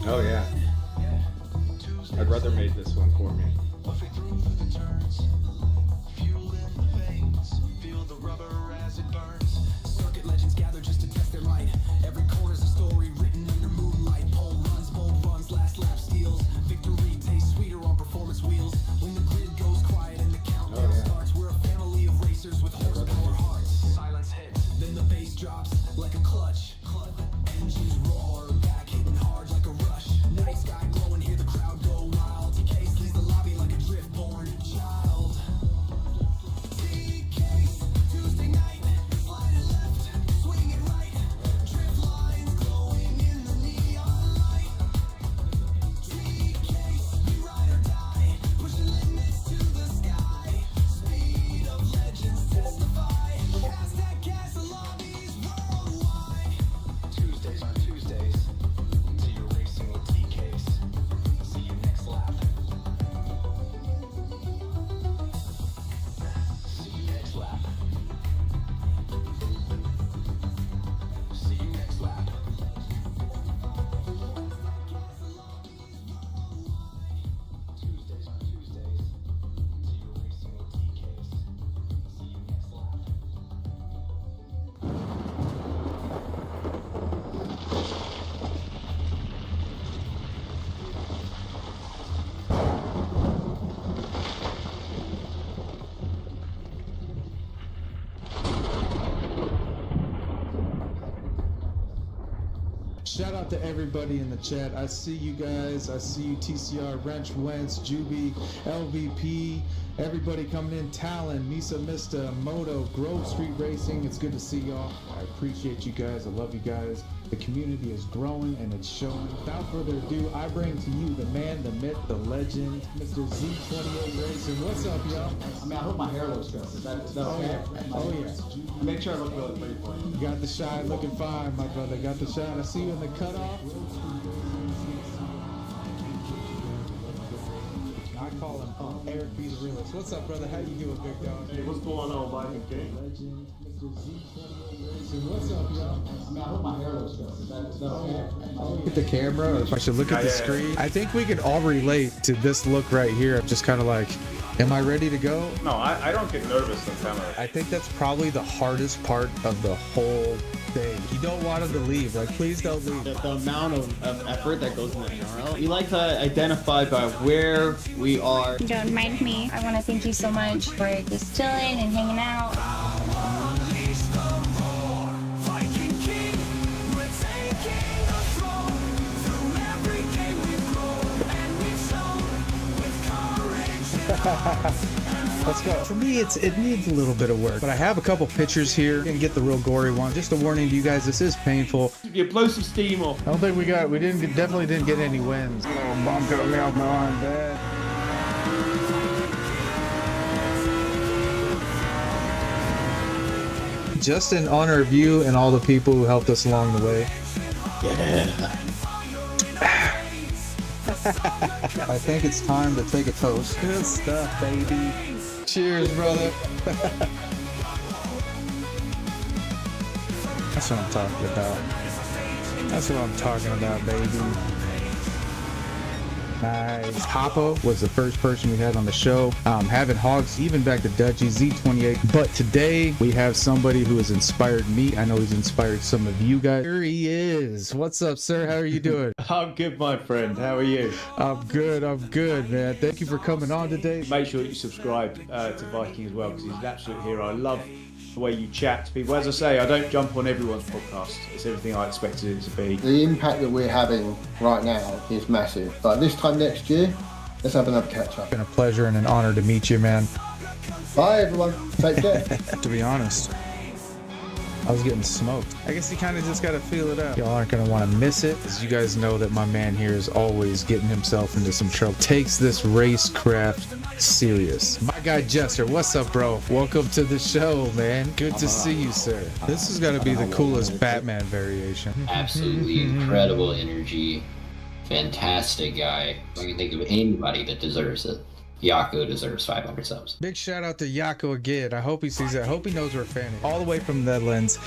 Oh yeah. My brother made this one for me. Circuit legends gather just to test their might. Every corner's a story written under moonlight. Pole runs, bold runs, last lap steals. Victory tastes sweeter on performance wheels. When the grid goes quiet and the countdown starts, we're a family of racers with horsepower hearts. Silence hits, then the bass drops like a clutch. Engines roar, back hitting hard like a rush. Night sky glowing, hear the crowd go wild. TCase leads the lobby like a drift-born child. TCase, Tuesday night, slide it left, swing it right. Drift lines glowing in the neon light. TCase, we ride or die, pushing limits to the sky. Speed of legends testify. Hashtag cast the lobbies worldwide. Tuesdays are Tuesdays. See you racing with TCase. See you next lap. See you next lap. See you next lap. Tuesdays are Tuesdays. See you racing with TCase. See you next lap. Shout out to everybody in the chat. I see you guys. I see you, TCR, Wrench, Wentz, Juby, LVP, everybody coming in. Talon, Misa Mista, Moto, Grove Street Racing. It's good to see y'all. I appreciate you guys. I love you guys. The community is growing and it's showing. Without further ado, I bring to you the man, the myth, the legend, Mr. Z28 Racing. What's up, y'all? I mean, I hope my hair looks good. Is that okay? Oh, yeah. Make sure I look really pretty for you. You got the shine, looking fine, my brother. Got the shine. I see you in the cutoff. I call him Eric B. the Realist. What's up, brother? How you doing, big dog? Hey, what's going on, Mike? Legend, Mr. Z28 Racing. What's up, y'all? I mean, I hope my hair looks good. Is that okay? Look at the camera, or if I should look at the screen. I think we can all relate to this look right here. I'm just kind of like, am I ready to go? No, I don't get nervous on camera. I think that's probably the hardest part of the whole thing. You don't want him to leave. Like, please don't leave. The amount of effort that goes into NRL. We like to identify by where we are. Don't mind me. I want to thank you so much for just chilling and hanging out. Let's go. For me, it needs a little bit of work, but I have a couple pictures here. Gonna get the real gory one. Just a warning to you guys, this is painful. You blow some steam off. I don't think definitely didn't get any wins. Oh, bum cut me off my arm bad. Just in honor of you and all the people who helped us along the way. Yeah. I think it's time to take a toast. Good stuff, baby. Cheers, brother. That's what I'm talking about. That's what I'm talking about, baby. Nice. Papa was the first person we had on the show. Having Hogs, even back to Dutchy, Z28. But today we have somebody who has inspired me. I know he's inspired some of you guys. Here he is. What's up, sir? How are you doing? I'm good, my friend. How are you? I'm good, man. Thank you for coming on today. Make sure you subscribe to Viking as well, because he's an absolute hero. I love the way you chat to people. As I say, I don't jump on everyone's podcast. It's everything I expected it to be. The impact that we're having right now is massive. But this time next year, let's have another catch up. It's been a pleasure and an honor to meet you, man. Bye everyone. Take care. To be honest, I was getting smoked. I guess you kind of just got to feel it out. Y'all aren't going to want to miss it, as you guys know that my man here is always getting himself into some trouble. Takes this racecraft serious. My guy Jester, what's up, bro? Welcome to the show, man. Good to see you, sir. This has got to be the coolest Batman variation. Absolutely incredible energy. Fantastic guy. I can think of anybody that deserves it. Yaku deserves 500 subs. Big shout out to Yako again. I hope he sees that. I hope he knows we're fanning. All the way from the Netherlands,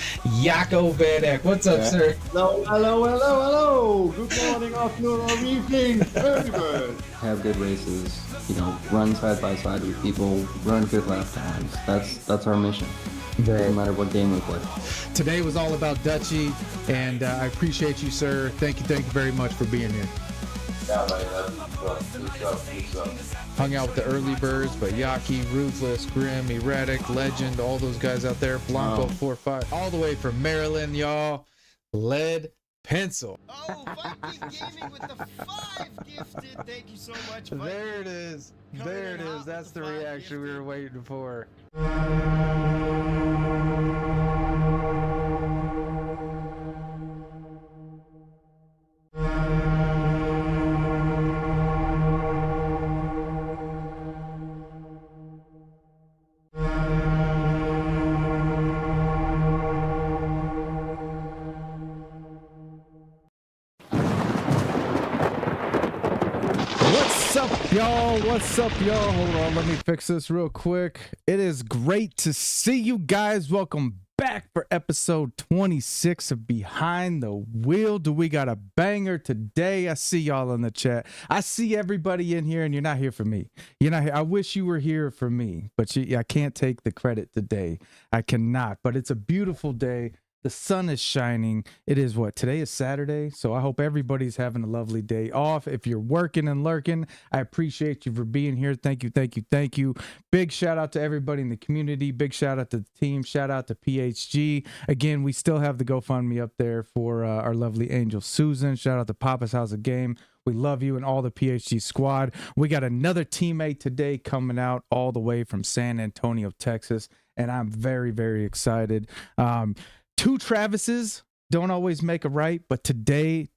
Yako Van Eck. What's up, sir? Hello. Good morning, afternoon, or evening. Very good. Have good races, run side by side with people, run good lap times. That's our mission. Doesn't matter what game we play. Today was all about Dutchy, and I appreciate you, sir. Thank you very much for being here. Yeah, man, that's up. Hung out with the early birds, but Yaki, Ruthless, Grim, Erratic, Legend, all those guys out there. Blanco 4-5, all the way from Maryland, y'all. Lead Pencil. Oh, Funky's Gaming with the 5 gifted. Thank you so much. Funky. There it is. There it is. That's the reaction we were waiting for. What's up, y'all? Hold on, let me fix this real quick. It is great to see you guys. Welcome back for episode 26 of Behind the Wheel. Do we got a banger today? I see y'all in the chat. I see everybody in here, and you're not here for me. You're not here. I wish you were here for me, but I can't take the credit today. I cannot, but it's a beautiful day. The sun is shining. It is today is Saturday. So I hope everybody's having a lovely day off. If you're working and lurking, I appreciate you for being here. Thank you. Big shout out to everybody in the community. Big shout out to the team. Shout out to PHG. Again, we still have the GoFundMe up there for our lovely angel Susan. Shout out to Papa's House of Game. We love you and all the PHG squad. We got another teammate today coming out all the way from San Antonio, Texas. And I'm very, very excited. Two Travises don't always make a right, but today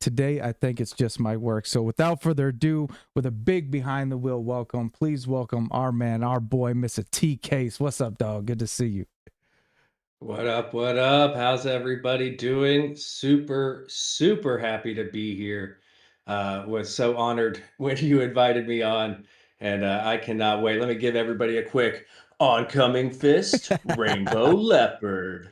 I think it's just my work. So without further ado, with a big behind the wheel welcome, please welcome our man, our boy, Mr. TCase. What's up, dog? Good to see you. What up? How's everybody doing? Super happy to be here. Was so honored when you invited me on, and I cannot wait. Let me give everybody a quick oncoming fist, Rainbow Leopard.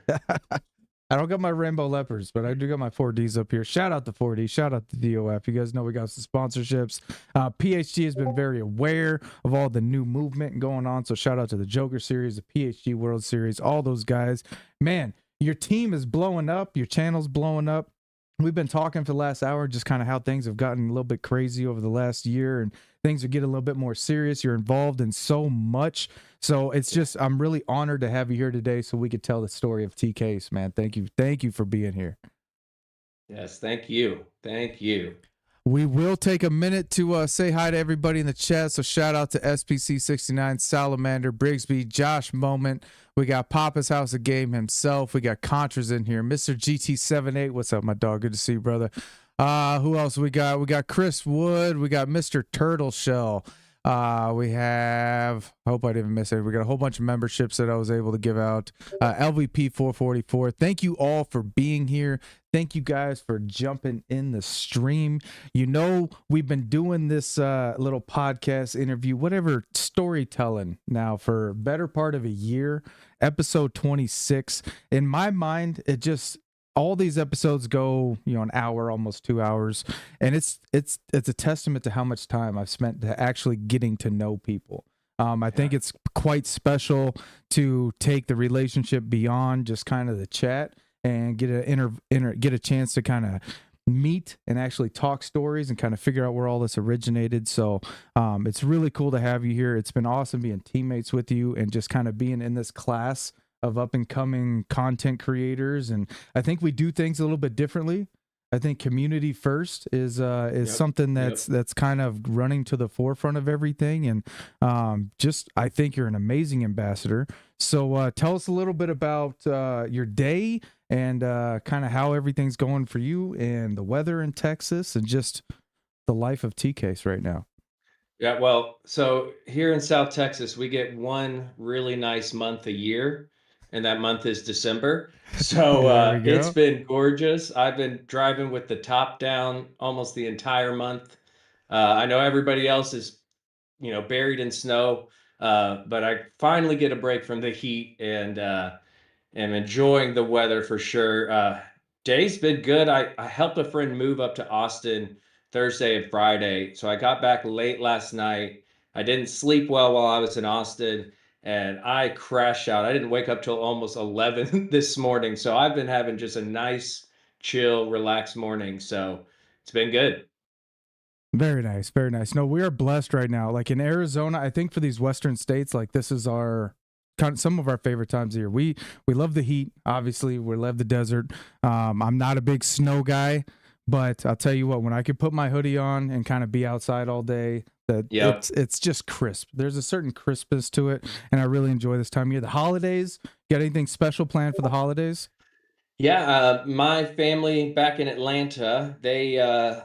I don't got my Rainbow Leopards, but I do got my 4Ds up here. Shout out to 4D. Shout out to DOF. You guys know we got some sponsorships. PHG has been very aware of all the new movement going on. So shout out to the Joker Series, the PHG World Series, all those guys. Man, your team is blowing up. Your channel's blowing up. We've been talking for the last hour, just kind of how things have gotten a little bit crazy over the last year, and things are getting a little bit more serious. You're involved in so much. So it's just, I'm really honored to have you here today so we could tell the story of TCase, man. Thank you for being here. Yes, thank you. We will take a minute to say hi to everybody in the chat. So shout out to SPC69, Salamander, Brigsby, Josh Moment. We got Papa's House of Game himself. We got Contras in here. Mr. GT78. What's up, my dog? Good to see you, brother. Who else we got? We got Chris Wood. We got Mr. Turtle Shell. We have, I hope I didn't miss it. We got a whole bunch of memberships that I was able to give out. LVP 444. Thank you all for being here. Thank you guys for jumping in the stream. We've been doing this little podcast interview, whatever, storytelling now for a better part of a year. Episode 26. In my mind, all these episodes go, an hour, almost 2 hours, and it's a testament to how much time I've spent to actually getting to know people. I think it's quite special to take the relationship beyond just kind of the chat and get a chance to kind of meet and actually talk stories and kind of figure out where all this originated. So it's really cool to have you here. It's been awesome being teammates with you and just kind of being in this class of up and coming content creators. And I think we do things a little bit differently. I think community first is something that's kind of running to the forefront of everything. And I think you're an amazing ambassador. So tell us a little bit about your day and kind of how everything's going for you and the weather in Texas and just the life of TCase right now. Yeah, well, so here in South Texas, we get one really nice month a year, and that month is December. So it's been gorgeous. I've been driving with the top down almost the entire month. I know everybody else is, buried in snow. But I finally get a break from the heat and am enjoying the weather for sure. Day's been good. I helped a friend move up to Austin Thursday and Friday. So I got back late last night. I didn't sleep well while I was in Austin and I crashed out. I didn't wake up till almost 11 this morning. So I've been having just a nice, chill, relaxed morning. So it's been good. Very nice, very nice. No, we are blessed right now. Like in Arizona, I think for these western states, like this is our some of our favorite times of year. We love the heat, obviously. We love the desert. I'm not a big snow guy, but I'll tell you what, when I could put my hoodie on and kind of be outside all day, it's just crisp. There's a certain crispness to it, and I really enjoy this time of year. The holidays, got anything special planned for the holidays? Yeah, my family back in Atlanta, they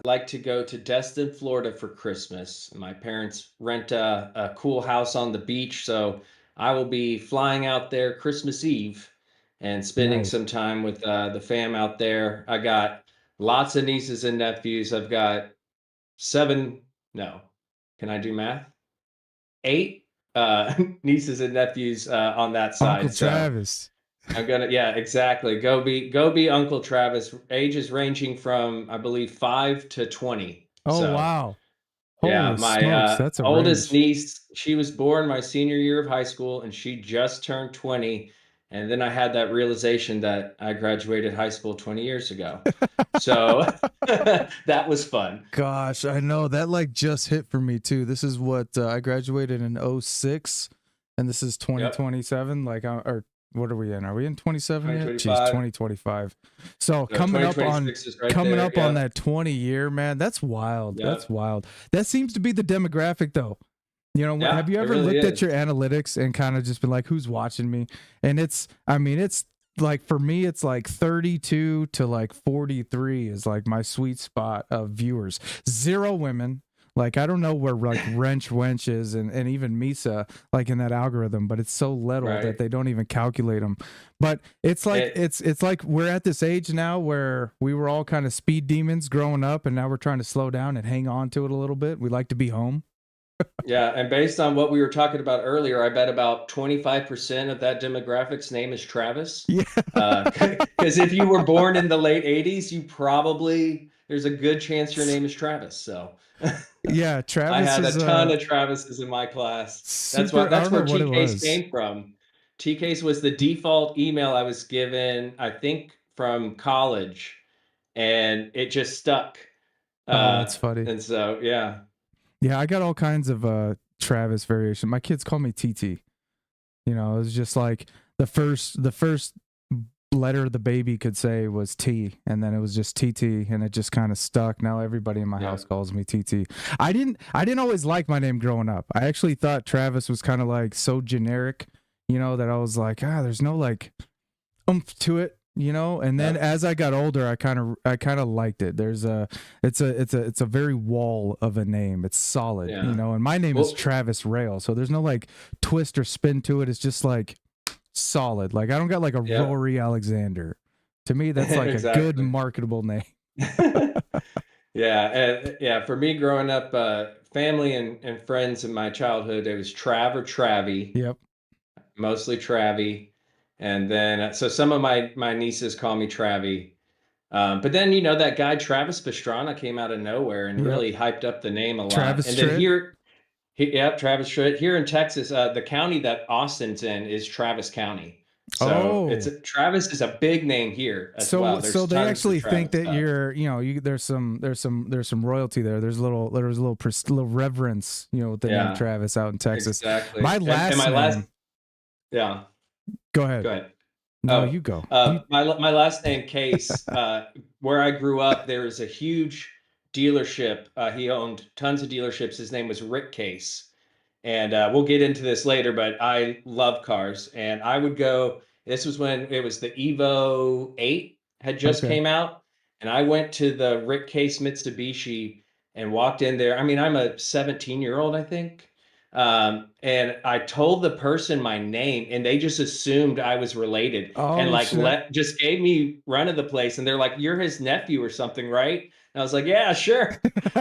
like to go to Destin, Florida for Christmas. My parents rent a cool house on the beach, so I will be flying out there Christmas Eve and spending Nice. some time with the fam out there. I got lots of nieces and nephews. I've got seven, no, can I do math? Eight nieces and nephews on that Uncle side. So Travis. yeah, exactly. Go be Uncle Travis. Ages ranging from, I believe, 5 to 20. Oh, So wow. yeah, Holy my smokes, that's a oldest range. niece, she was born my senior year of high school, and she just turned 20. And then I had that realization that I graduated high school 20 years ago. So that was fun. Gosh, I know that like just hit for me too. This is what I graduated in 06 and this is 2027. Like, or what are we in? Are we in 27 yet? Jeez, 2025. So coming up on on that 20 year, man, that's wild. That's wild. That seems to be the demographic though. Have you ever looked at your analytics and kind of just been like, who's watching me? And it's like for me, it's like 32 to like 43 is like my sweet spot of viewers. Zero women. Like, I don't know where like Wench is and even Misa, like in that algorithm, but it's so little that they don't even calculate them. But it's like, it's like we're at this age now where we were all kind of speed demons growing up and now we're trying to slow down and hang on to it a litlittle bit. We like to be home. Yeah, and based on what we were talking about earlier, I bet about 25% of that demographic's name is Travis. Yeah. Because if you were born in the late 80s, there's a good chance your name is Travis. So yeah, Travis. I had a ton of Travises in my class. That's where TCase came from. TCase was the default email I was given, I think, from college, and it just stuck. That's funny. And so, yeah. Yeah, I got all kinds of Travis variation. My kids call me TT. It was just like the first letter the baby could say was T, and then it was just TT, and it just kind of stuck. Now everybody in my house calls me TT. I didn't always like my name growing up. I actually thought Travis was kind of like so generic, that I was like, there's no like oomph to it. And then as I got older, I kind of liked it. It's a very wall of a name. It's solid, and my name is Travis Rail. So there's no like twist or spin to it. It's just like solid. Like I don't got like a Rory Alexander. To me, that's like a good marketable name. Yeah. For me growing up, family and friends in my childhood, it was Trav or Travie. Yep. Mostly Travie. And then, so some of my nieces call me Travie. But then, that guy, Travis Pastrana, came out of nowhere and really hyped up the name a lot. Travis and then Travis Tritt. Here in Texas, the county that Austin's in is Travis County. So Travis is a big name here as well. So they actually think that you're, there's some royalty there. There's a little reverence, with the name Travis out in Texas. Exactly. My last yeah. Go ahead. No, you go. My last name, Case. Where I grew up, there was a huge dealership. He owned tons of dealerships. His name was Rick Case, and we'll get into this later. But I love cars, and I would go. This was when it was the Evo 8 had just came out, and I went to the Rick Case Mitsubishi and walked in there. I mean, I'm a 17-year-old, I think. And I told the person my name and they just assumed I was related and just gave me run of the place. And they're like, you're his nephew or something, right? I was like, yeah, sure.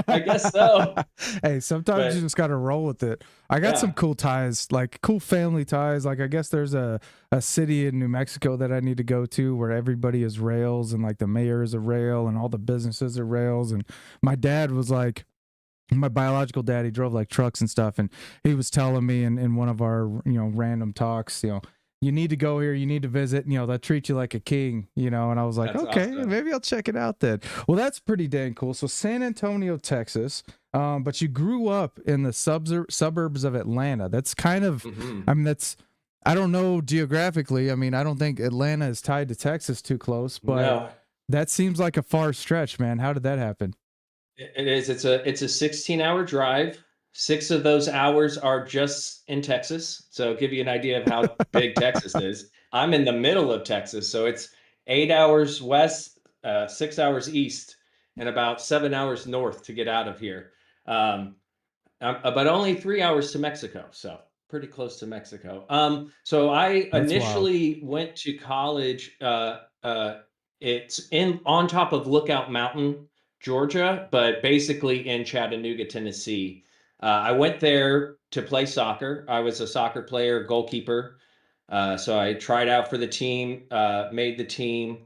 I guess so. Hey, sometimes you But just got to roll with it. I got some yeah, cool ties, like cool family ties. Like I guess there's a city in New Mexico that I need to go to where everybody is rails and like the mayor is a rail and all the businesses are rails. And my dad was like, my biological dad, he drove like trucks and stuff, and he was telling me in one of our random talks, you need to go here, you need to visit, they'll treat you like a king, and I was like, that's okay, awesome. maybe I'll check it out then. Well, that's pretty dang cool. So San Antonio, Texas, but you grew up in the suburbs of Atlanta. That's kind of, I mean, I don't know geographically. I mean, I don't think Atlanta is tied to Texas too close, but No, that seems like a far stretch, man. How did that happen? it is. It's a 16-hour drive. 6 of those hours are just in Texas. So give you an idea of how big Texas is. I'm in the middle of Texas, so it's 8 hours west, 6 hours east, and about 7 hours north to get out of here. Um, but only 3 hours to Mexico, so pretty close to Mexico. So I That's wild. initially went to college. It's in on top of Lookout Mountain, Georgia, but basically in Chattanooga, Tennessee. I went there to play soccer. I was a soccer player, goalkeeper. So I tried out for the team, made the team,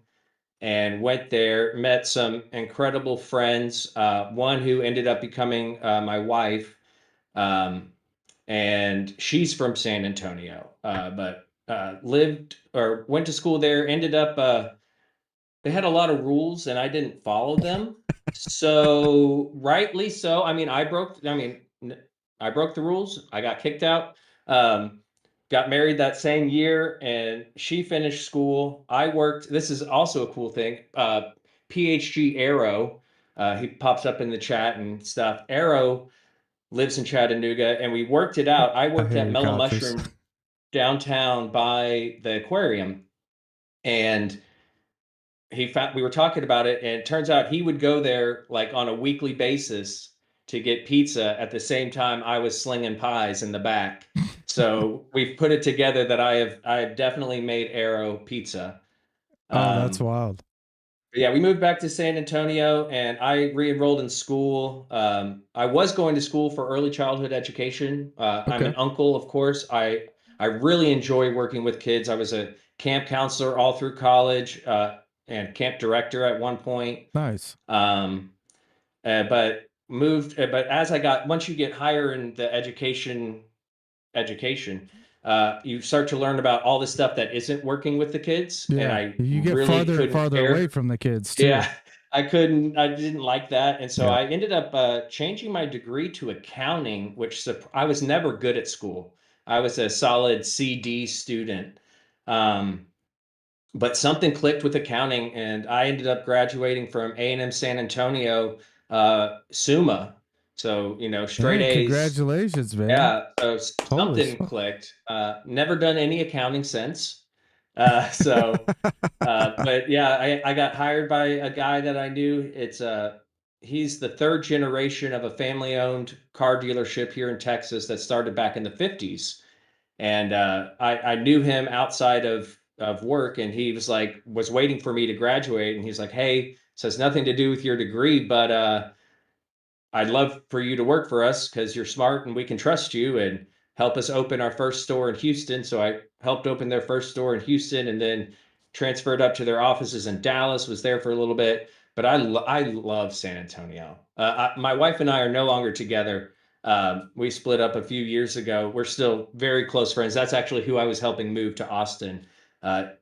and went there. Met some incredible friends. One who ended up becoming my wife, um, and she's from San Antonio, but lived or went to school there. Ended up they had a lot of rules, and I didn't follow them. So rightly so. I mean, I broke. I mean, I broke the rules. I got kicked out. Um, got married that same year, and she finished school. I worked. This is also a cool thing. PhD Arrow. He pops up in the chat and stuff. Arrow lives in Chattanooga, and we worked it out. I I worked hear at you, Mellow Codfish. Mushroom downtown by the aquarium, and we were talking about it, and it turns out he would go there like on a weekly basis to get pizza at the same time I was slinging pies in the back. So we've put it together that I have definitely made Arrow pizza. Oh, that's Um, wild. yeah, we moved back to San Antonio, and I re-enrolled in school. I was going to school for early childhood education. I'm Okay. an uncle, of course. I really enjoy working with kids. I was a camp counselor all through college, and camp director at one point. Nice. Um, but moved. But as I got, once you get higher in the education, you start to learn about all the stuff that isn't working with the kids, and Yeah. I You get really farther and couldn't farther away care. from the kids too. Yeah, I didn't like that. And so Yeah. I ended up changing my degree to accounting, which I was never good at school. I was a solid CD student. Um, but something clicked with accounting, and I ended up graduating from A&M San Antonio, Summa. So, straight Dang, A's. congratulations, man. Yeah, so Holy something smoke. clicked. Never done any accounting since. But yeah, I got hired by a guy that I knew. He's the third generation of a family-owned car dealership here in Texas that started back in the 50s. And I knew him outside of work, and he was waiting for me to graduate, and he's like, "Hey, this has nothing to do with your degree, but I'd love for you to work for us because you're smart and we can trust you, and help us open our first store in Houston." So I helped open their first store in Houston, and then transferred up to their offices in Dallas, was there for a little bit. But I love San Antonio. My wife and I are no longer together. We split up a few years ago. We're still very close friends. That's actually who I was helping move to Austin.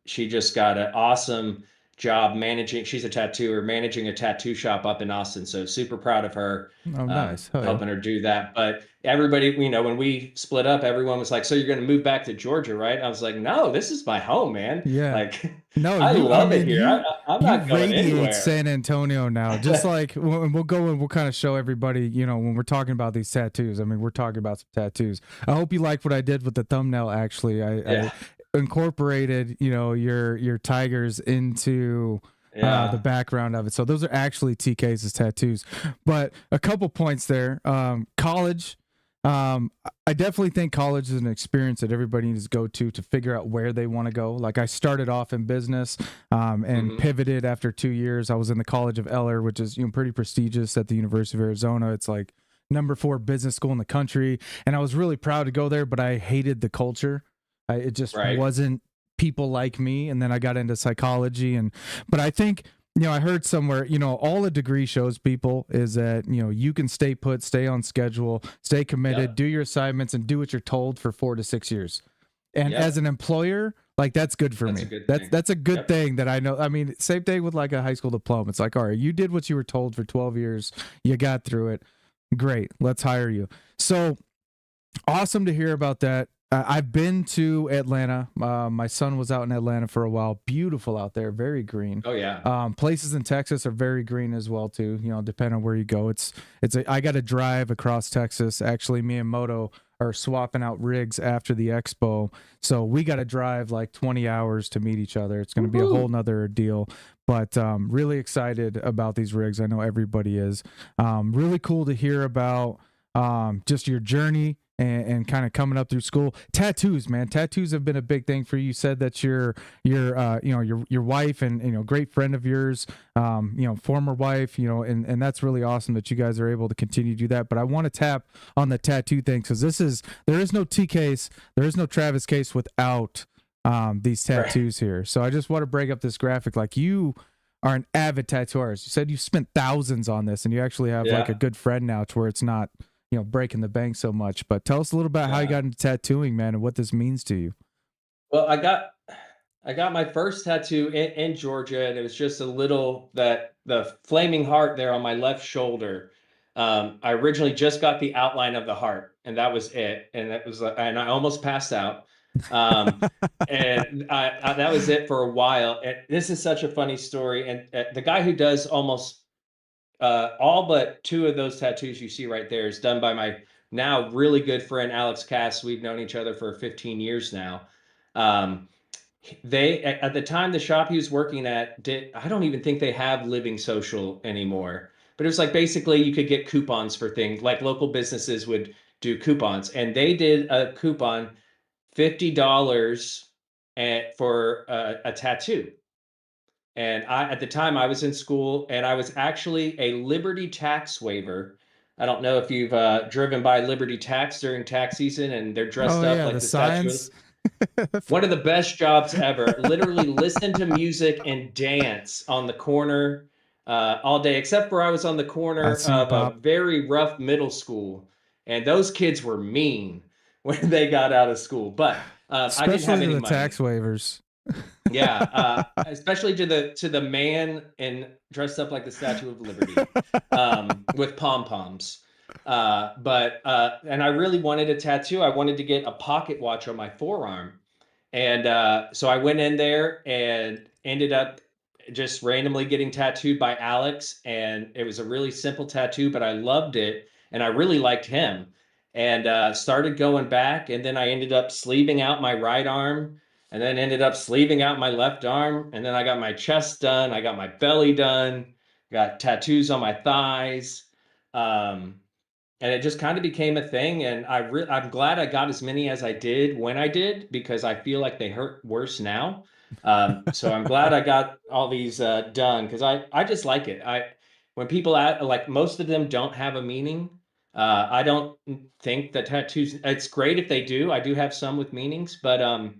She just got an awesome job managing. She's a tattooer, managing a tattoo shop up in Austin. So super proud of her, Oh, nice. Hell yeah. helping her do that. But everybody, when we split up, everyone was like, "So you're going to move back to Georgia, right?" I was like, "No, this is my home, man. Yeah. Like, No, I I love it mean, here. I'm you not going radiate anywhere." San Antonio now. Just like we'll go and we'll kind of show everybody, when we're talking about these tattoos. I mean, we're talking about some tattoos. I hope you like what I did with the thumbnail. Actually, I Yeah, incorporated, your tigers into the yeah. background of it. So those are actually TK's tattoos. But a couple points there. College. I definitely think college is an experience that everybody needs to go to figure out where they want to go. Like I started off in business, and pivoted after 2 years. I was in the College of Eller, which is, you know, pretty prestigious at the University of Arizona. It's like #4 business school in the country. And I was really proud to go there, but I hated the culture. It just wasn't people like me. And then I got into psychology but I think, you know, I heard somewhere, you know, all a degree shows people is that, you know, you can stay put, stay on schedule, stay committed, do your assignments, and do what you're told for 4 to 6 years. And as an employer, like that's good for me. That's a good thing that I know. I mean, same thing with like a high school diploma. It's like, all right, you did what you were told for 12 years. You got through it. Great. Let's hire you. So awesome to hear about that. I've been to Atlanta. My son was out in Atlanta for a while. Beautiful out there, very green. Oh yeah. Places in Texas are very green as well too. You know, depending on where you go. I got to drive across Texas. Actually, me and Moto are swapping out rigs after the expo, so we got to drive like 20 hours to meet each other. It's going to be a whole nother deal. But really excited about these rigs. I know everybody is. Really cool to hear about just your journey and kind of coming up through school. Tattoos, man. Tattoos have been a big thing for you. You said that your wife and, you know, great friend of yours, you know, former wife, you know, and that's really awesome that you guys are able to continue to do that. But I want to tap on the tattoo thing because there is no TCase, there is no Travis case without these tattoos here. So I just want to break up this graphic. Like, you are an avid tattoo artist. You said you spent thousands on this, and you actually have like a good friend now to where it's not, you know, breaking the bank so much. But tell us a little about how you got into tattooing, man, and what this means to you. Well, I got my first tattoo in Georgia, and it was just the flaming heart there on my left shoulder. I originally just got the outline of the heart, and that was it. And I almost passed out. And that was it for a while. And this is such a funny story. And the guy who does almost all but 2 of those tattoos you see right there is done by my now really good friend Alex Cass. We've known each other for 15 years now. They at the time the shop he was working at I don't even think they have Living Social anymore. But it was like basically you could get coupons for things like local businesses would do coupons, and they did a coupon $50 for a tattoo. And at the time I was in school, and I was actually a Liberty tax waiver. I don't know if you've driven by Liberty Tax during tax season, and they're dressed up like the signs. One of the best jobs ever. Literally listen to music and dance on the corner all day, except for I was on the corner of a very rough middle school, and those kids were mean when they got out of school. But I didn't have any money. Tax waivers. Yeah, especially to the man and dressed up like the Statue of Liberty with pom poms. And I really wanted a tattoo. I wanted to get a pocket watch on my forearm, and so I went in there and ended up just randomly getting tattooed by Alex. And it was a really simple tattoo, but I loved it, and I really liked him, and started going back. And then I ended up sleeving out my right arm, and then ended up sleeving out my left arm. And then I got my chest done. I got my belly done, got tattoos on my thighs. And it just kind of became a thing. And I'm glad I got as many as I did when I did, because I feel like they hurt worse now. So I'm glad I got all these done, because I just like it. When people like, most of them don't have a meaning. I don't think that tattoos, it's great if they do. I do have some with meanings, but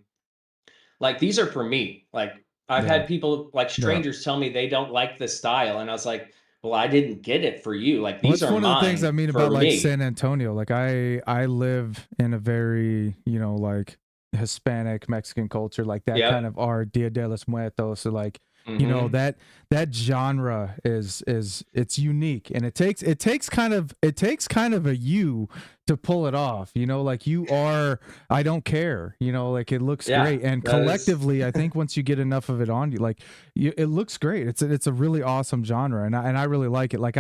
like, these are for me. Like, I've had people, like strangers, tell me they don't like the style, and I was like, well, I didn't get it for you. Like, these are mine. That's one of the things I mean about like San Antonio. Like, I live in a very, you know, like Hispanic Mexican culture, like that kind of art, Dia de los Muertos. So like, you know, that genre is it's unique, and it takes kind of a you to pull it off, you know, like you are, I don't care, you know, like it looks great. And collectively, I think once you get enough of it on you, like it looks great. It's a really awesome genre. And I really like it. Like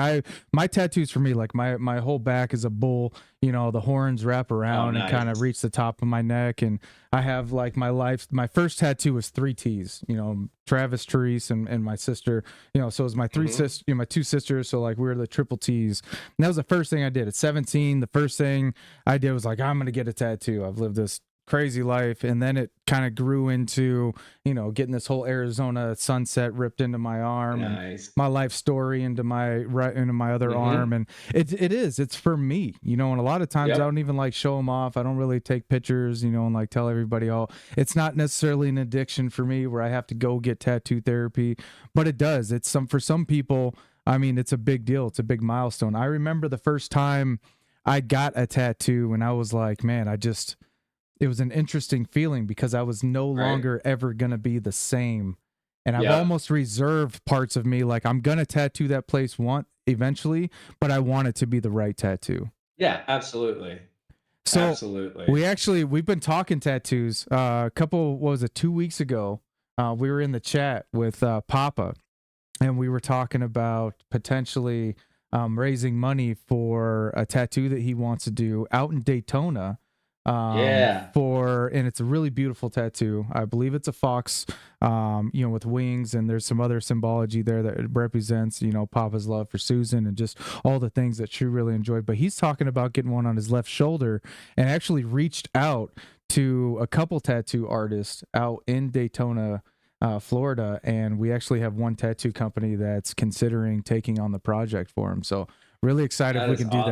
my tattoos for me, like my whole back is a bull, you know, the horns wrap around and kind of reach the top of my neck. And I have like my first tattoo was 3 T's, you know, Travis, Therese, and my sister, you know, so it was my 3 sisters, you know, my 2 sisters. So like we were the triple T's. And that was the first thing I did at 17. The first thing, thing I did was like, I'm going to get a tattoo. I've lived this crazy life. And then it kind of grew into, you know, getting this whole Arizona sunset ripped into my arm and my life story into my other arm. And it's for me, you know, and a lot of times I don't even like show them off. I don't really take pictures, you know, and like tell everybody, oh, it's not necessarily an addiction for me where I have to go get tattoo therapy, but it does. It's for some people, I mean, it's a big deal. It's a big milestone. I remember the first time I got a tattoo and I was like, man, it was an interesting feeling because I was no longer ever going to be the same. And I've almost reserved parts of me. Like I'm going to tattoo that place eventually, but I want it to be the right tattoo. Yeah, absolutely. So absolutely. We've been talking tattoos a couple, what was it, 2 weeks ago? We were in the chat with Papa and we were talking about potentially raising money for a tattoo that he wants to do out in Daytona. And it's a really beautiful tattoo. I believe it's a fox, you know, with wings, and there's some other symbology there that represents, you know, Papa's love for Susan and just all the things that she really enjoyed. But he's talking about getting one on his left shoulder and actually reached out to a couple tattoo artists out in Daytona, Florida. And we actually have one tattoo company that's considering taking on the project for him. So really excited if we can do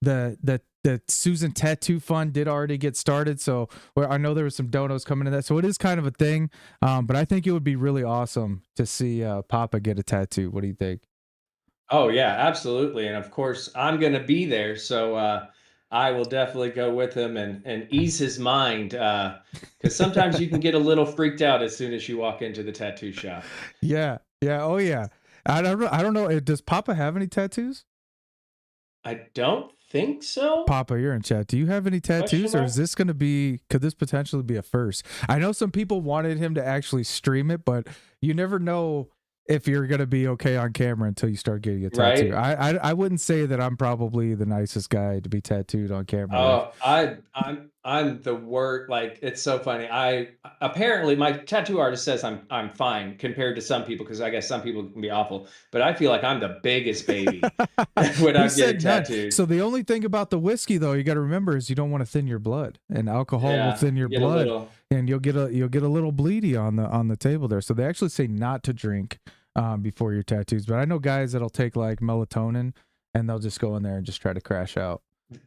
that. The Susan Tattoo Fund did already get started, so I know there was some donos coming to that, so it is kind of a thing. But I think it would be really awesome to see Papa get a tattoo. What do you think? Oh yeah, absolutely, and of course I'm going to be there, so I will definitely go with him and ease his mind because sometimes you can get a little freaked out as soon as you walk into the tattoo shop. Yeah, oh yeah. I don't know. Does Papa have any tattoos? I don't think so. Papa, you're in chat. Do you have any tattoos, or is this going to could this potentially be a first? I know some people wanted him to actually stream it, but you never know if you're going to be okay on camera until you start getting a tattoo. Right? I wouldn't say that I'm probably the nicest guy to be tattooed on camera. Oh, I'm the worst. Like, it's so funny. Apparently my tattoo artist says I'm fine compared to some people, because I guess some people can be awful, but I feel like I'm the biggest baby when I'm getting tattooed. So the only thing about the whiskey though, you got to remember, is you don't want to thin your blood, and alcohol will thin your blood, and you'll get a little bleedy on the table there. So they actually say not to drink before your tattoos, but I know guys that'll take like melatonin and they'll just go in there and just try to crash out.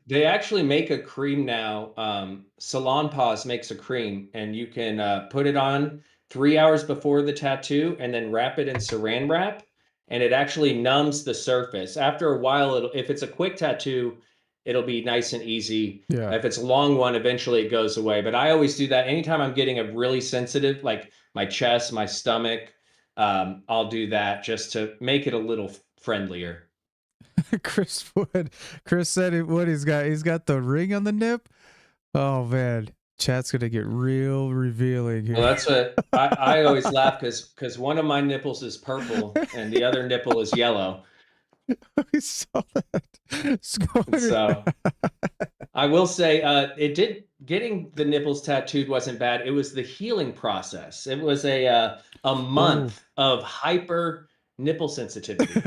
They actually make a cream now. Salon Paws makes a cream, and you can put it on 3 hours before the tattoo and then wrap it in saran wrap, and it actually numbs the surface. After a while, if it's a quick tattoo, it'll be nice and easy. Yeah. If it's a long one, eventually it goes away. But I always do that anytime I'm getting a really sensitive, like my chest, my stomach. I'll do that just to make it a little friendlier. Chris said what he's got the ring on the nip. Oh man, chat's gonna get real revealing here. Well, that's what I always laugh, because one of my nipples is purple and the other nipple is yellow. I saw that. So I will say getting the nipples tattooed wasn't bad. It was the healing process. It was a month of hyper nipple sensitivity,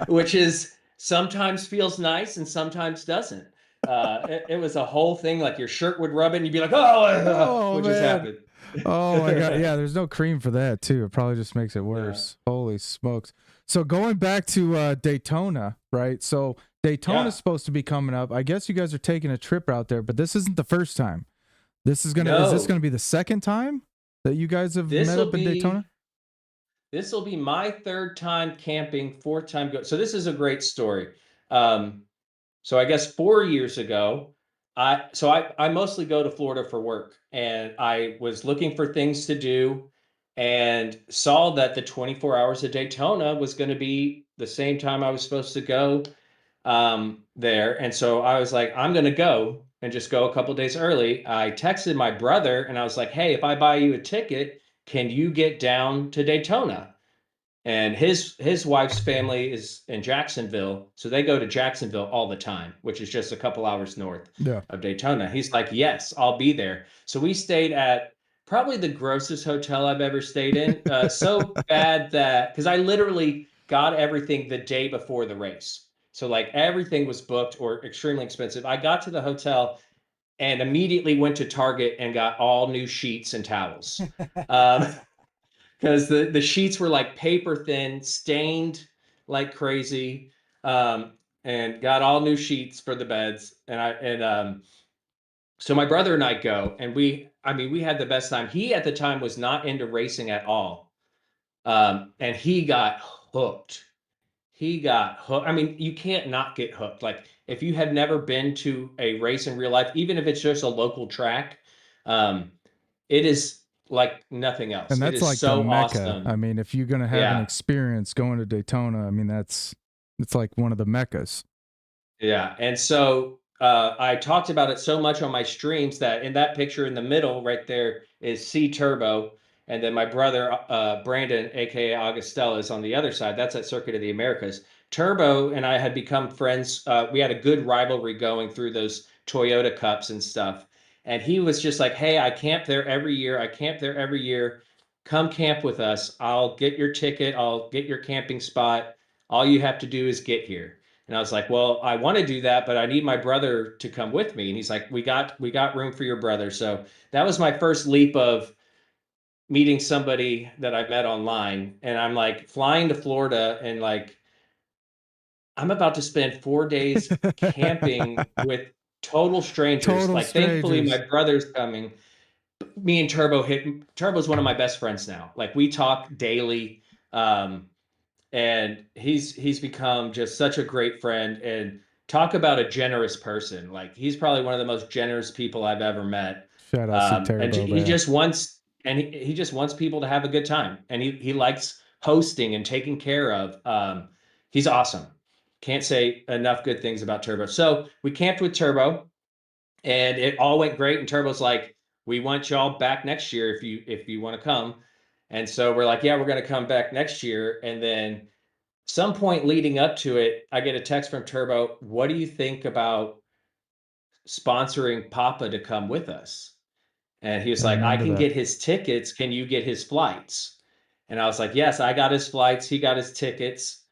which is sometimes feels nice and sometimes doesn't. It was a whole thing. Like your shirt would rub it and you'd be like, what just happened? Oh my god, yeah, there's no cream for that too. It probably just makes it worse. Yeah. Holy smokes. So going back to Daytona, right? So Daytona's supposed to be coming up. I guess you guys are taking a trip out there, but this isn't the first time. Is this gonna be the second time that you guys have met up in Daytona? This will be my third time camping, fourth time go. So this is a great story. So I guess 4 years ago, I mostly go to Florida for work, and I was looking for things to do and saw that the 24 hours of Daytona was going to be the same time I was supposed to go there. And so I was like, I'm going to go and just go a couple days early. I texted my brother and I was like, hey, if I buy you a ticket, can you get down to Daytona? And his wife's family is in Jacksonville, so they go to Jacksonville all the time, which is just a couple hours north of Daytona. He's like, yes, I'll be there. So we stayed at probably the grossest hotel I've ever stayed in. So bad that, because I literally got everything the day before the race. So like everything was booked or extremely expensive. I got to the hotel and immediately went to Target and got all new sheets and towels. Because the sheets were like paper thin, stained like crazy, um, and got all new sheets for the beds. So my brother and I go, and I mean, we had the best time. He at the time was not into racing at all, and he got hooked. He got hooked. I mean, you can't not get hooked. Like if you have never been to a race in real life, even if it's just a local track, um, it is like nothing else. And It that's is like the so Mecca. awesome. I mean, if you're going to have an Yeah. experience going to Daytona, I mean, it's like one of the Meccas. Yeah. And so I talked about it so much on my streams that in that picture in the middle right there is C Turbo. And then my brother, Brandon, aka Augustella, is on the other side. That's at Circuit of the Americas. Turbo and I had become friends. We had a good rivalry going through those Toyota Cups and stuff. And he was just like, hey, I camp there every year. I camp there every year. Come camp with us. I'll get your ticket. I'll get your camping spot. All you have to do is get here. And I was like, well, I want to do that, but I need my brother to come with me. And he's like, we got room for your brother. So that was my first leap of meeting somebody that I met online. And I'm like flying to Florida and like I'm about to spend 4 days camping with total strangers. Total Like thankfully my strangers. brother's coming. Me and Turbo's one of my best friends now. Like we talk daily. And he's become just such a great friend and talk about a generous person. Like he's probably one of the most generous people I've ever met. Shout out to And Turbo, he man. just wants he just wants people to have a good time, and he likes hosting and taking care of. He's awesome. Can't say enough good things about Turbo. So we camped with Turbo, and it all went great. And Turbo's like, "We want y'all back next year if you want to come." And so we're like, "Yeah, we're going to come back next year." And then some point leading up to it, I get a text from Turbo. What do you think about sponsoring Papa to come with us? And he was I like, I remember can that. get his tickets. Can you get his flights? And I was like, yes, I got his flights. He got his tickets.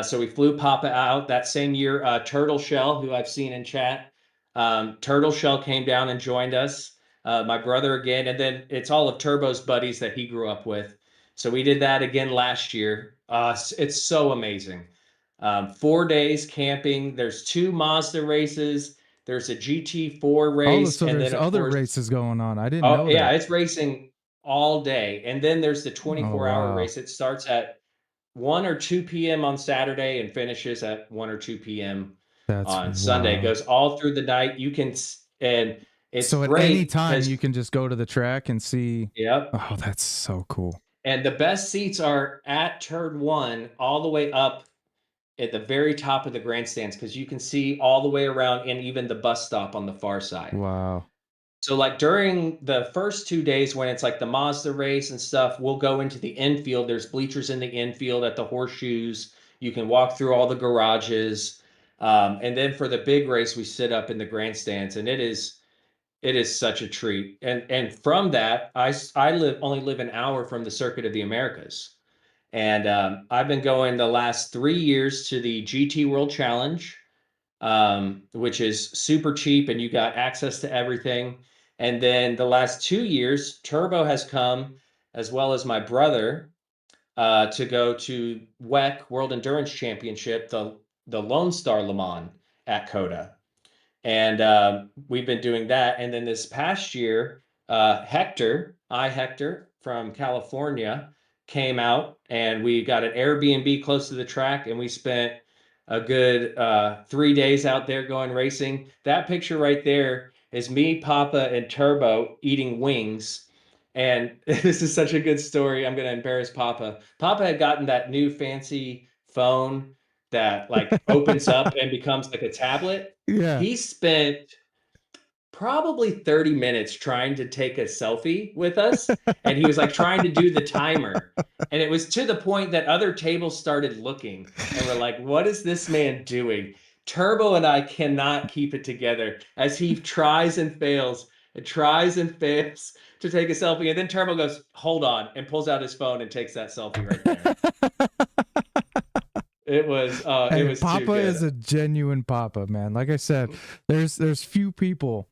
So we flew Papa out that same year. Turtle Shell, who I've seen in chat, Turtle Shell came down and joined us. My brother again, and then it's all of Turbo's buddies that he grew up with. So we did that again last year. It's so amazing. 4 days camping. There's two Mazda races. There's a GT4 Oh, race, so and there's then of other course, races going on. I didn't oh know yeah, that. it's racing all day. And then there's the Oh, 24-hour wow. race. It starts at 1 or 2 p.m. on Saturday and finishes at 1 or 2 p.m. That's on Sunday. It wild. goes all through the night. And it's So at any great time because you can just go to the track and see. yep. Oh, that's so cool. And the best seats are at turn one, all the way up at the very top of the grandstands because you can see all the way around and even the bus stop on the far side. Wow. So like during the first 2 days when it's like the Mazda race and stuff, we'll go into the infield. There's bleachers in the infield at the horseshoes. You can walk through all the garages. And then for the big race, we sit up in the grandstands, and it is such a treat. And from that, I only live an hour from the Circuit of the Americas. And I've been going the last 3 years to the GT World Challenge, which is super cheap and you got access to everything. And then the last 2 years, Turbo has come as well as my brother to go to WEC World Endurance Championship, the Lone Star Le Mans at Coda. And we've been doing that. And then this past year, Hector from California, came out and we got an Airbnb close to the track and we spent a good 3 days out there going racing. That picture right there is me, Papa, and Turbo eating wings. And this is such a good story. I'm going to embarrass Papa. Papa had gotten that new fancy phone that like opens up and becomes like a tablet. Yeah. He spent probably 30 minutes trying to take a selfie with us. And he was like trying to do the timer. And it was to the point that other tables started looking and we're like, what is this man doing? Turbo and I cannot keep it together as he tries and fails to take a selfie. And then Turbo goes, hold on, and pulls out his phone and takes that selfie right there. It was Hey, it was too Papa is good. a genuine Papa, man. Like I said, there's few people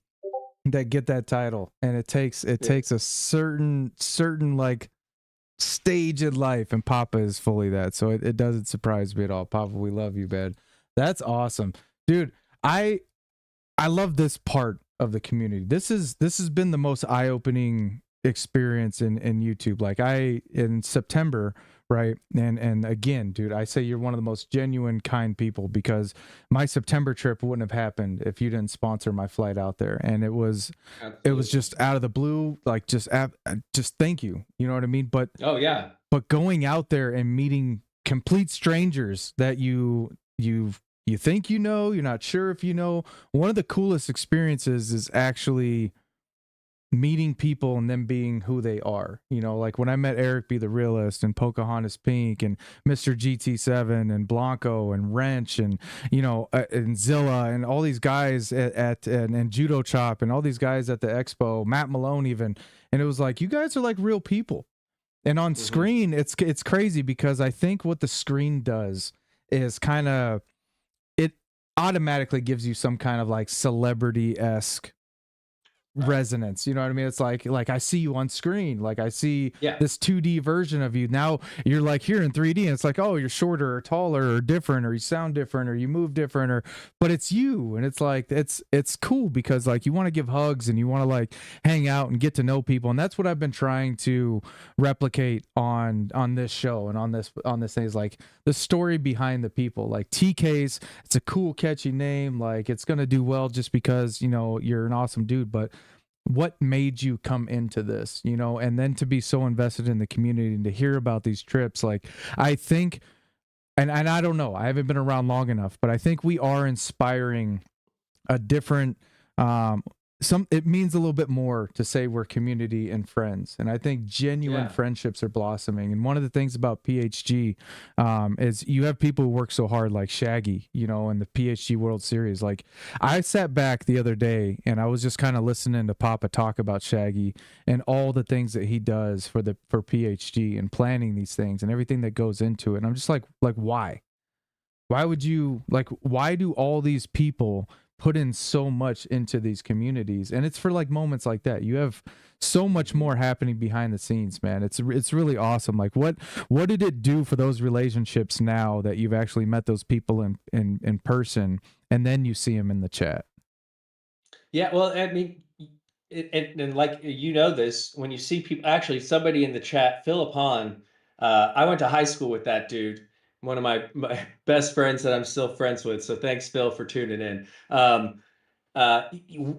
that get that title, and it takes a certain like stage in life, and Papa is fully that. So it doesn't surprise me at all. Papa, we love you, man. That's awesome, dude. I love this part of the community. This has been the most eye-opening experience in YouTube. Like in September, right? And again, dude, I say you're one of the most genuine, kind people, because my September trip wouldn't have happened if you didn't sponsor my flight out there. And it was just out of the blue, like just thank you. You know what I mean? But Oh yeah. but going out there and meeting complete strangers that you think you're not sure if you know. One of the coolest experiences is actually meeting people and them being who they are. You know, like when I met Eric B. the Realist and Pocahontas Pink and Mr. GT7 and Blanco and Wrench and, you know, and Zilla and all these guys and Judo Chop and all these guys at the expo, Matt Malone even. And it was like, you guys are like real people. And on screen, it's crazy, because I think what the screen does is kind of, it automatically gives you some kind of like celebrity-esque resonance. You know what I mean? It's like I see you on screen, like I see this 2D version of you. Now you're like here in 3D, and it's like, oh, you're shorter or taller or different, or you sound different, or you move different, but it's you. And it's like it's cool, because like you want to give hugs and you want to like hang out and get to know people. And that's what I've been trying to replicate on this show and on this thing, is like the story behind the people. Like TCase, it's a cool, catchy name, like it's gonna do well just because, you know, you're an awesome dude. But what made you come into this, you know, and then to be so invested in the community and to hear about these trips? Like, I think, and I don't know, I haven't been around long enough, but I think we are inspiring a different, it means a little bit more to say we're community and friends. And I think genuine friendships are blossoming. And one of the things about PHG is you have people who work so hard, like Shaggy, you know, in the PHG World Series. Like, I sat back the other day and I was just kind of listening to Papa talk about Shaggy and all the things that he does for PHG and planning these things and everything that goes into it. And I'm just like, why? Why would you, like, why do all these people put in so much into these communities? And it's for like moments like that. You have so much more happening behind the scenes, man. It's really awesome. Like, what did it do for those relationships now that you've actually met those people in person, and then you see them in the chat? Yeah, well, I mean, and like, you know, this, when you see people, actually somebody in the chat, Philip Hahn, I went to high school with that dude, one of my best friends that I'm still friends with. So thanks, Phil, for tuning in.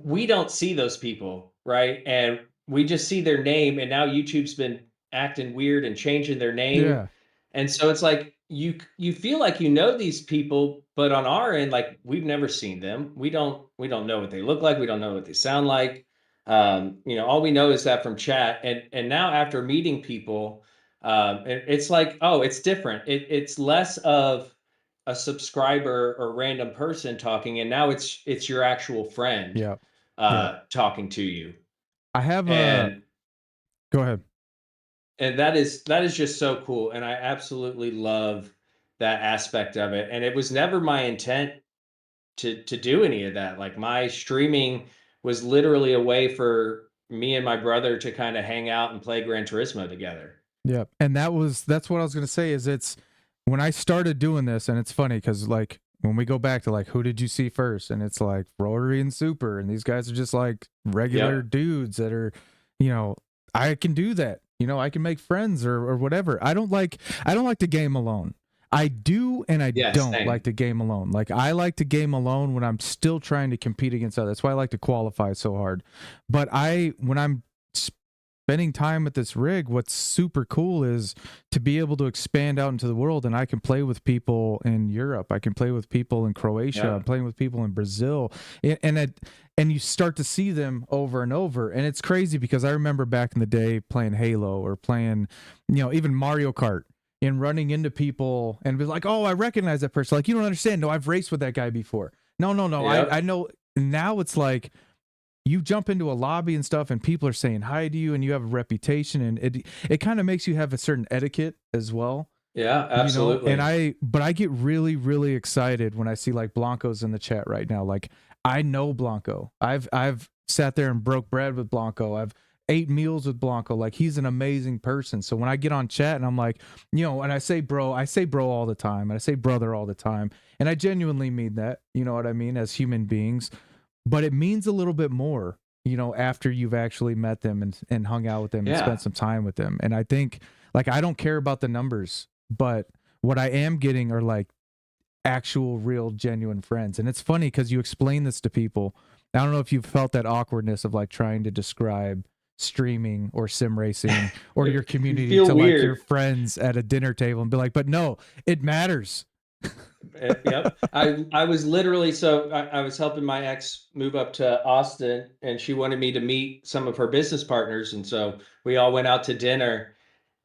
We don't see those people, right? And we just see their name, and now YouTube's been acting weird and changing their name. Yeah. And so it's like you feel like you know these people, but on our end, like, we've never seen them. We don't know what they look like. We don't know what they sound like. You know, all we know is that from chat. And now after meeting people, it's like, oh, it's different. It's less of a subscriber or random person talking, and now it's your actual friend talking to you. I have and go ahead. And that is just so cool, and I absolutely love that aspect of it. And it was never my intent to do any of that. Like, my streaming was literally a way for me and my brother to kind of hang out and play Gran Turismo together. Yeah. And that's what I was going to say, is it's when I started doing this, and it's funny because, like, when we go back to like, who did you see first? And it's like Rotary and Super, and these guys are just like regular dudes that are, you know, I can do that. You know, I can make friends or whatever. I don't like to game alone. I do, and I don't like to game alone. Like, I like to game alone when I'm still trying to compete against others. That's why I like to qualify so hard. But when I'm spending time with this rig, what's super cool is to be able to expand out into the world, and I can play with people in Europe. I can play with people in Croatia. I'm playing with people in Brazil, and you start to see them over and over. And it's crazy because I remember back in the day playing Halo or playing, you know, even Mario Kart, and running into people and be like, oh, I recognize that person. Like, you don't understand. No, I've raced with that guy before. No. I know. Now it's like, you jump into a lobby and stuff, and people are saying hi to you, and you have a reputation, and it kind of makes you have a certain etiquette as well. Yeah, You know, and absolutely. but I get really, really excited when I see like Blanco's in the chat right now. Like I know Blanco. I've sat there and broke bread with Blanco. I've ate meals with Blanco. Like he's an amazing person. So when I get on chat and I'm like, you know, and I say bro all the time, and I say brother all the time, and I genuinely mean that. You know what I mean? As human beings, but it means a little bit more, you know, after you've actually met them and hung out with them and Yeah. spent some time with them. And I think like I don't care about the numbers, but what I am getting are like actual, real, genuine friends. And it's funny because you explain this to people. I don't know if you've felt that awkwardness of like trying to describe streaming or sim racing or your You community feel to like your weird. friends at a dinner table and be like, but no, it matters. Yep. I was literally, so I was helping my ex move up to Austin, and she wanted me to meet some of her business partners, and so we all went out to dinner.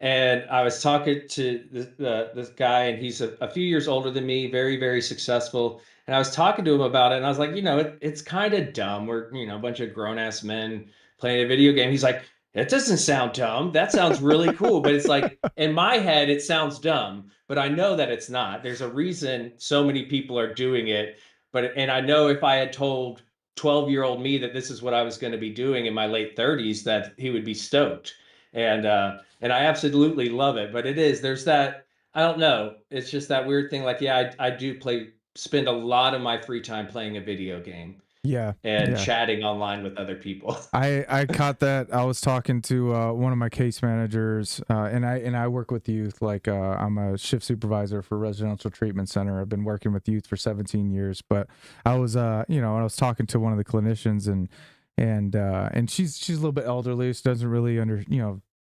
And I was talking to this guy, and he's a few years older than me, very, very successful. And I was talking to him about it, and I was like, you know, it's kind of dumb. We're, you know, a bunch of grown ass men playing a video game. He's like, it doesn't sound dumb. That sounds really cool. But it's like, in my head, it sounds dumb, but I know that it's not. There's a reason so many people are doing it. And I know if I had told 12-year-old me that this is what I was going to be doing in my late 30s, that he would be stoked. And I absolutely love it. But there's that, I don't know. It's just that weird thing. Like, yeah, I do spend a lot of my free time playing a video game Yeah. and Yeah. chatting online with other people. I caught that. I was talking to one of my case managers, and I work with youth. Like I'm a shift supervisor for residential treatment center. I've been working with youth for 17 years. But I was you know, I was talking to one of the clinicians, and she's a little bit elderly. She doesn't really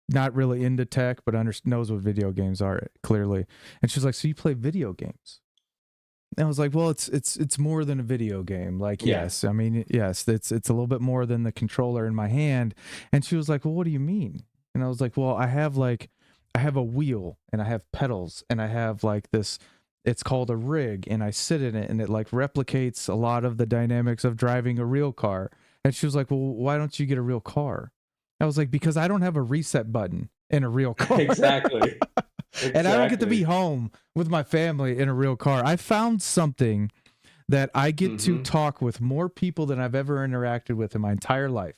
not really into tech, but knows what video games are clearly. And she's like, "So you play video games?" And I was like, well, it's more than a video game. Like, Yeah. yes, I mean, yes, it's a little bit more than the controller in my hand. And she was like, well, what do you mean? And I was like, well, I have a wheel and I have pedals and I have like this. It's called a rig, and I sit in it, and it like replicates a lot of the dynamics of driving a real car. And she was like, well, why don't you get a real car? I was like, because I don't have a reset button in a real car. Exactly. And I don't get to be Exactly. home with my family in a real car. I found something that I get to Mhm. talk with more people than I've ever interacted with in my entire life.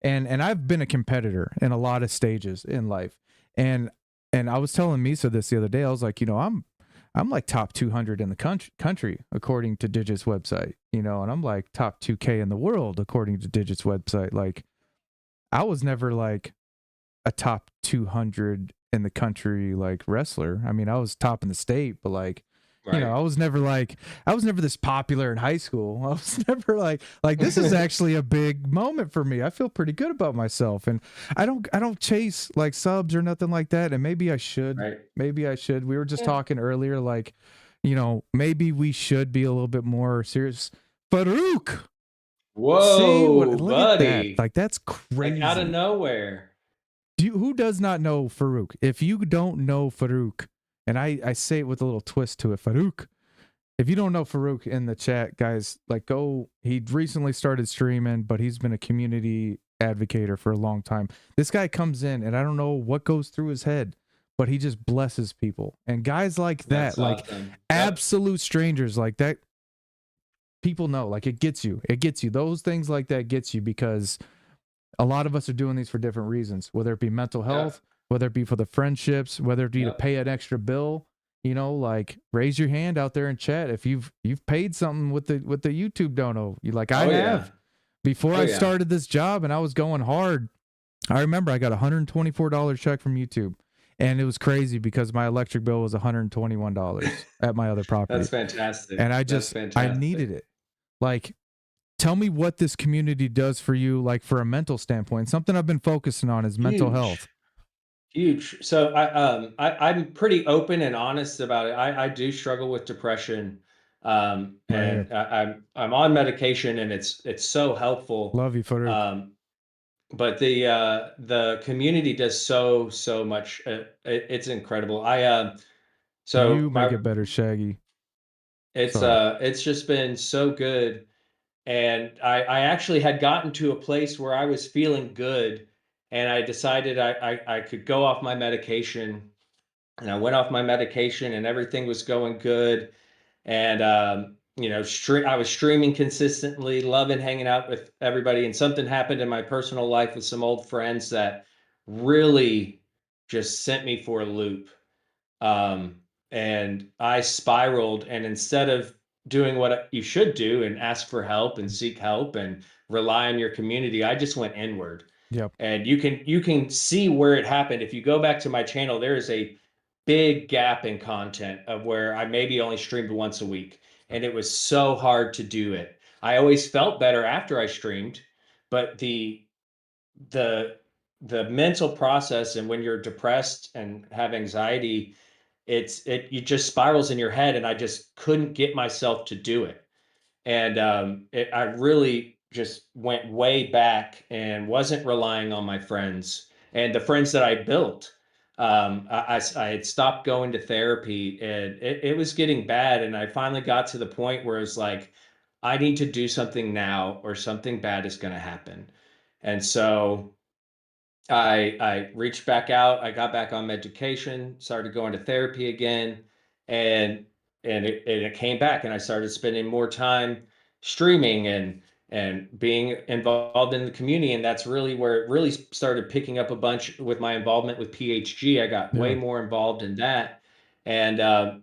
And I've been a competitor in a lot of stages in life. And I was telling Misa this the other day. I was like, you know, I'm like top 200 in the country according to Digit's website, you know, and I'm like top 2K in the world according to Digit's website. Like I was never like a top 200 in the country like wrestler. I mean, I was top in the state, but like, you know, Right. I was never this popular in high school. I was never like this is actually a big moment for me. I feel pretty good about myself, and I don't chase like subs or nothing like that. And maybe I should. Right. Maybe I should. We were just Yeah. talking earlier, like, you know, maybe we should be a little bit more serious. Farouk, see what? Whoa, Look at that. buddy. Like that's Like out of crazy. nowhere. Who does not know Farouk? If you don't know Farouk, and I say it with a little twist to it, Farouk. If you don't know Farouk in the chat, guys, like go. He recently started streaming, but he's been a community advocator for a long time. This guy comes in, and I don't know what goes through his head, but he just blesses people. And guys like that, That's like awesome. Yep. absolute strangers like that, people know, like it gets you. It gets you. Those things like that gets you because a lot of us are doing these for different reasons, whether it be mental health, whether it be for the friendships, whether it be to Yep. pay an extra bill. You know, like raise your hand out there in chat if you've paid something with the YouTube dono. You like I Oh, have. yeah. Before Oh, I yeah. started this job and I was going hard. I remember I got a $124 check from YouTube. And it was crazy because my electric bill was $121 at my other property. That's fantastic. And I That's just I fantastic. needed it. Like, tell me what this community does for you, like for a mental standpoint. Something I've been focusing on is mental health. Huge. So I'm pretty open and honest about it. I do struggle with depression. And I'm on medication, and it's so helpful. Love you, Farouk. But the community does so much. It's incredible. So You make it better, Shaggy. Sorry. it's just been so good. And I actually had gotten to a place where I was feeling good, and I decided I could go off my medication and I went off my medication and everything was going good. And, you know, I was streaming consistently, loving hanging out with everybody. And something happened in my personal life with some old friends that really just sent me for a loop. And I spiraled. And instead of doing what you should do and ask for help and seek help and rely on your community, I just went inward. Yep. And you can see where it happened. If you go back to my channel, there is a big gap in content of where I maybe only streamed once a week. And it was so hard to do it. I always felt better after I streamed, but the the mental process, and when you're depressed and have anxiety, it just spirals in your head, and I just couldn't get myself to do it. And I really just went way back and wasn't relying on my friends and the friends that I built. I had stopped going to therapy, and it was getting bad. And I finally got to the point where it's like, I need to do something now, or something bad is going to happen. And so I reached back out. I got back on medication, started going to therapy again, and it came back, and I started spending more time streaming and being involved in the community, and that's really where it really started picking up a bunch with my involvement with PHG. I got way Yeah. more involved in that, and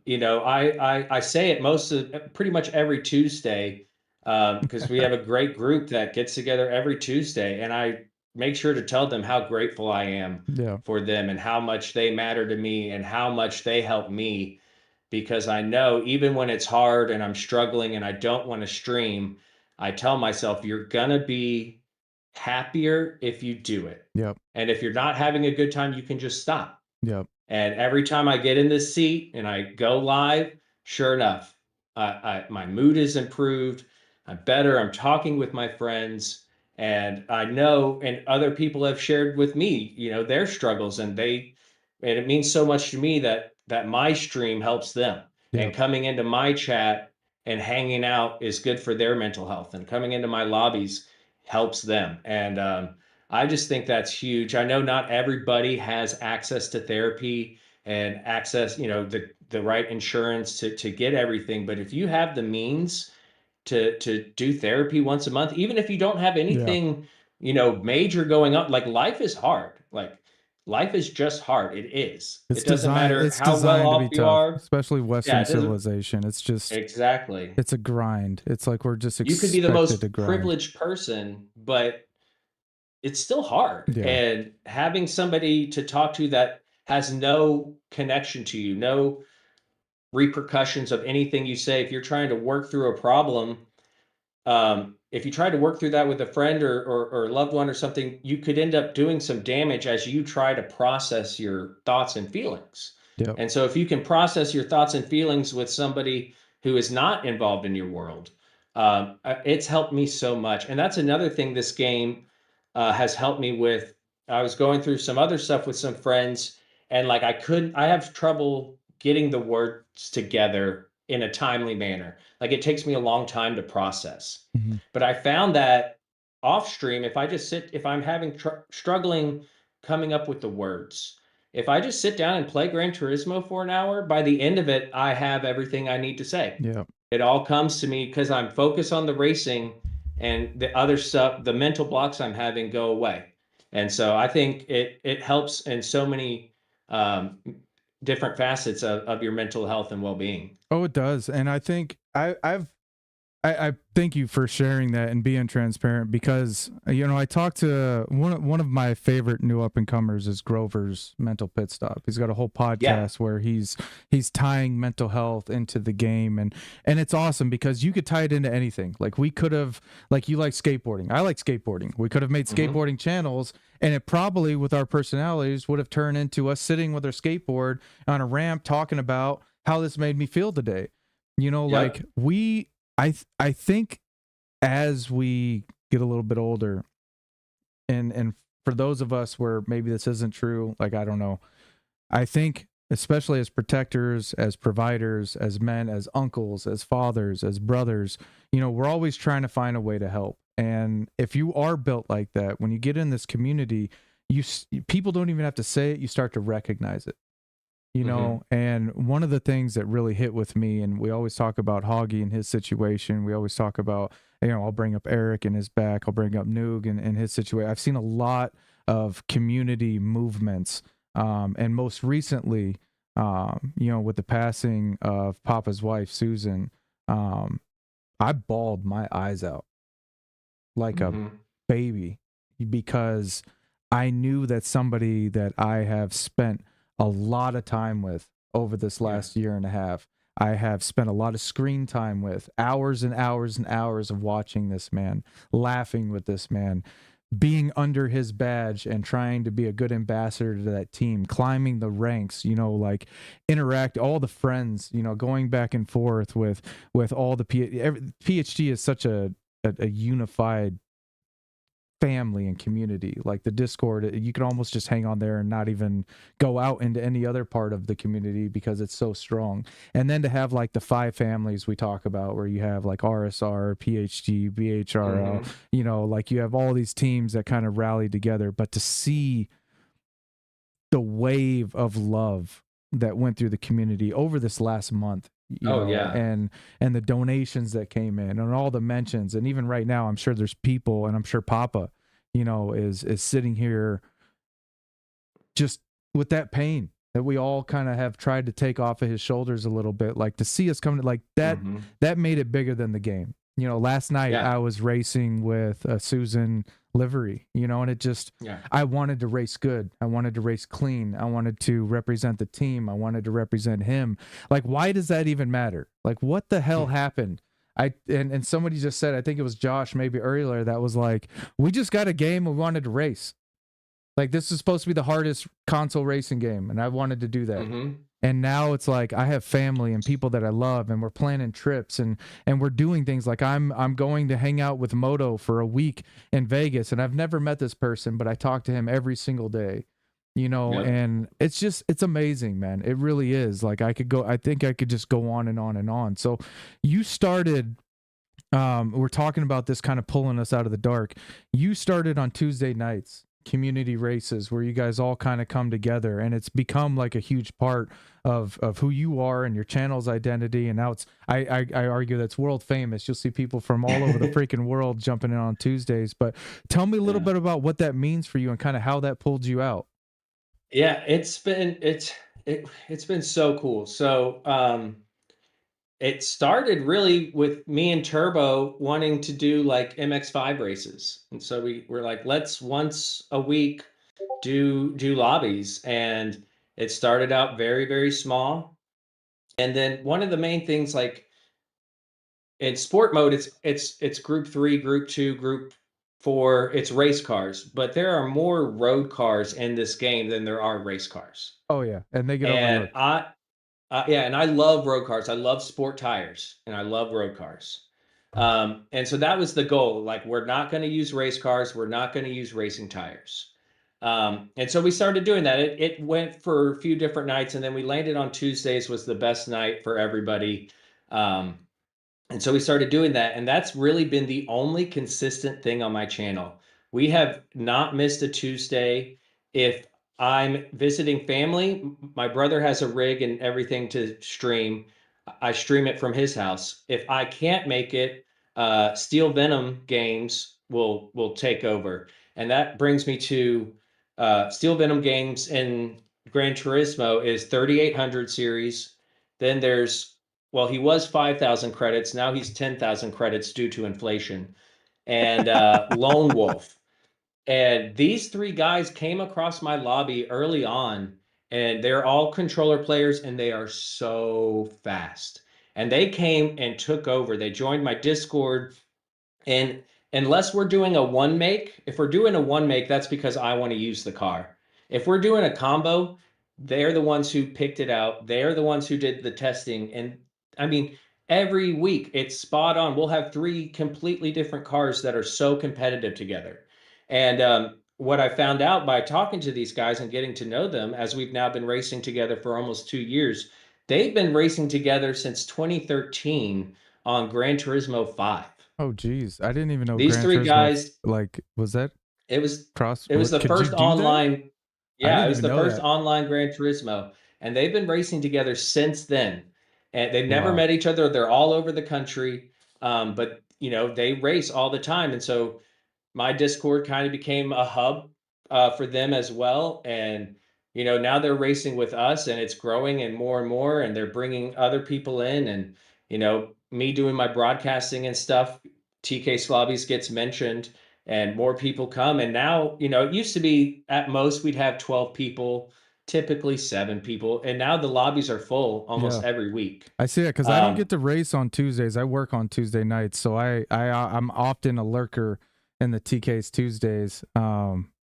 you know, I say it pretty much every Tuesday, because we have a great group that gets together every Tuesday, and I make sure to tell them how grateful I am Yeah. for them and how much they matter to me and how much they help me, because I know even when it's hard and I'm struggling and I don't want to stream, I tell myself, you're going to be happier if you do it. Yep. And if you're not having a good time, you can just stop. Yep. And every time I get in this seat and I go live, sure enough, my mood is improved. I'm better. I'm talking with my friends, and I know, and other people have shared with me, you know, their struggles, and it means so much to me that my stream helps them, and Yep. coming into my chat and hanging out is good for their mental health, and coming into my lobbies helps them. And I just think that's huge. I know not everybody has access to therapy and access, you know, the right insurance to get everything. But if you have the means to do therapy once a month, even if you don't have Yeah. anything, you know, major going on, like life is hard. Like life is just hard. It is. It doesn't matter It's how well designed to off be you tough, are. especially Yeah, Western it doesn't. civilization. It's just Exactly. it's a grind. It's like we're just You could be the expected to most grind. privileged person, but it's still hard. Yeah. And having somebody to talk to that has no connection to you, no repercussions of anything you say. If you're trying to work through a problem, if you try to work through that with a friend or a loved one or something, you could end up doing some damage as you try to process your thoughts and feelings. Yep. And so if you can process your thoughts and feelings with somebody who is not involved in your world, it's helped me so much. And that's another thing this game has helped me with. I was going through some other stuff with some friends, and like I have trouble getting the words together in a timely manner. Like it takes me a long time to process. Mhm. But I found that off stream, if I'm having struggling coming up with the words, if I just sit down and play Gran Turismo for an hour, by the end of it, I have everything I need to say. Yeah. It all comes to me because I'm focused on the racing, and the other stuff, the mental blocks I'm having go away. And so I think it helps in so many um, different facets of your mental health and well-being. Oh, it does. And I think I thank you for sharing that and being transparent, because you know I talked to one of my favorite new up and comers is Grover's Mental Pit Stop. He's got a whole podcast where he's tying mental health into the game, and it's awesome because you could tie it into anything. Like we could have, like, you like skateboarding, I like skateboarding. We could have made skateboarding channels, and it probably with our personalities would have turned into us sitting with our skateboard on a ramp talking about how this made me feel today. You know, like I think as we get a little bit older, and for those of us where maybe this isn't true, like I don't know, I think especially as protectors, as providers, as men, as uncles, as fathers, as brothers, you know, we're always trying to find a way to help. And if you are built like that, when you get in this community, people don't even have to say it, you start to recognize it. you know. And one of the things that really hit with me, and we always talk about Hoggy and his situation. We always talk about, you know, I'll bring up Eric and his back. I'll bring up Noog and his situation. I've seen a lot of community movements. And most recently, you know, with the passing of Papa's wife, Susan, I bawled my eyes out like a baby, because I knew that somebody that I have spent a lot of time with over this last year and a half, I have spent a lot of screen time with, hours and hours and hours of watching this man, laughing with this man, being under his badge and trying to be a good ambassador to that team, climbing the ranks, you know, like interact, all the friends, you know, going back and forth with all the PHG is such a unified family and community. Like the Discord, you can almost just hang on there and not even go out into any other part of the community because it's so strong. And then to have like the 5 families we talk about, where you have like RSR, PHG, BHRL, you know, like you have all these teams that kind of rally together. But to see the wave of love that went through the community over this last month, you know, and the donations that came in and all the mentions, and even right now I'm sure there's people, and I'm sure Papa, you know, is sitting here just with that pain that we all kind of have tried to take off of his shoulders a little bit. Like to see us coming like that, that made it bigger than the game. You know, last night I was racing with a Susan livery, you know, and it just, I wanted to race good. I wanted to race clean. I wanted to represent the team. I wanted to represent him. Like, why does that even matter? Like, what the hell happened? And somebody just said, I think it was Josh maybe earlier, that was like, we just got a game and we wanted to race. Like, this is supposed to be the hardest console racing game, and I wanted to do that. And now it's like I have family and people that I love, and we're planning trips and we're doing things. Like I'm going to hang out with Moto for a week in Vegas, and I've never met this person, but I talk to him every single day, you know. And it's amazing, man. It really is. Like I think I could just go on and on and on. So you started, we're talking about this kind of pulling us out of the dark. You started on Tuesday nights, community races, where you guys all kind of come together, and it's become like a huge part of who you are and your channel's identity. And now it's, I argue that's world famous. You'll see people from all over the freaking world jumping in on Tuesdays. But tell me a little bit about what that means for you and kind of how that pulled you out. Yeah, it's been so cool. So it started really with me and Turbo wanting to do like MX5 races. And so we're like, let's once a week do lobbies. And it started out very, very small. And then one of the main things, like in sport mode, it's group 3, group 2, group 4, it's race cars, but there are more road cars in this game than there are race cars. Oh yeah. And they get And overlooked. and I love road cars. I love sport tires, and I love road cars. And so that was the goal. Like, we're not going to use race cars. We're not going to use racing tires. And so we started doing that. It went for a few different nights, and then we landed on Tuesdays was the best night for everybody. And so we started doing that, and that's really been the only consistent thing on my channel. We have not missed a Tuesday. If I'm visiting family, my brother has a rig and everything to stream. I stream it from his house. If I can't make it, Steel Venom Games will take over. And that brings me to Steel Venom Games in Gran Turismo is 3800 series. Then there's, well, he was 5,000 credits. Now he's 10,000 credits due to inflation. And Lone Wolf. And these 3 guys came across my lobby early on, and they're all controller players, and they are so fast. And they came and took over. They joined my Discord. And unless we're doing a one make, if we're doing a one make, that's because I want to use the car. If we're doing a combo, they're the ones who picked it out. They're the ones who did the testing. And I mean, every week it's spot on. We'll have 3 completely different cars that are so competitive together. And what I found out by talking to these guys and getting to know them, as we've now been racing together for almost 2 years, they've been racing together since 2013 on Gran Turismo 5. Oh, geez. I didn't even know These Gran 3 Turismo, guys, like, was that it was cross? the Could you first do that? online. I Yeah, didn't it was even the know first that. online Gran Turismo. and they've been racing together since then. And they've never Wow. met each other. They're all over the country, but they race all the time. And so my Discord kind of became a hub for them as well. And now they're racing with us, and it's growing and more, and they're bringing other people in, and me doing my broadcasting and stuff. TCase Lobbies gets mentioned, and more people come. And now, it used to be at most we'd have 12 people, typically 7 people, and now the lobbies are full almost Yeah. every week. I see that because I don't get to race on Tuesdays. I work on Tuesday nights, so I'm often a lurker in the TK's Tuesdays.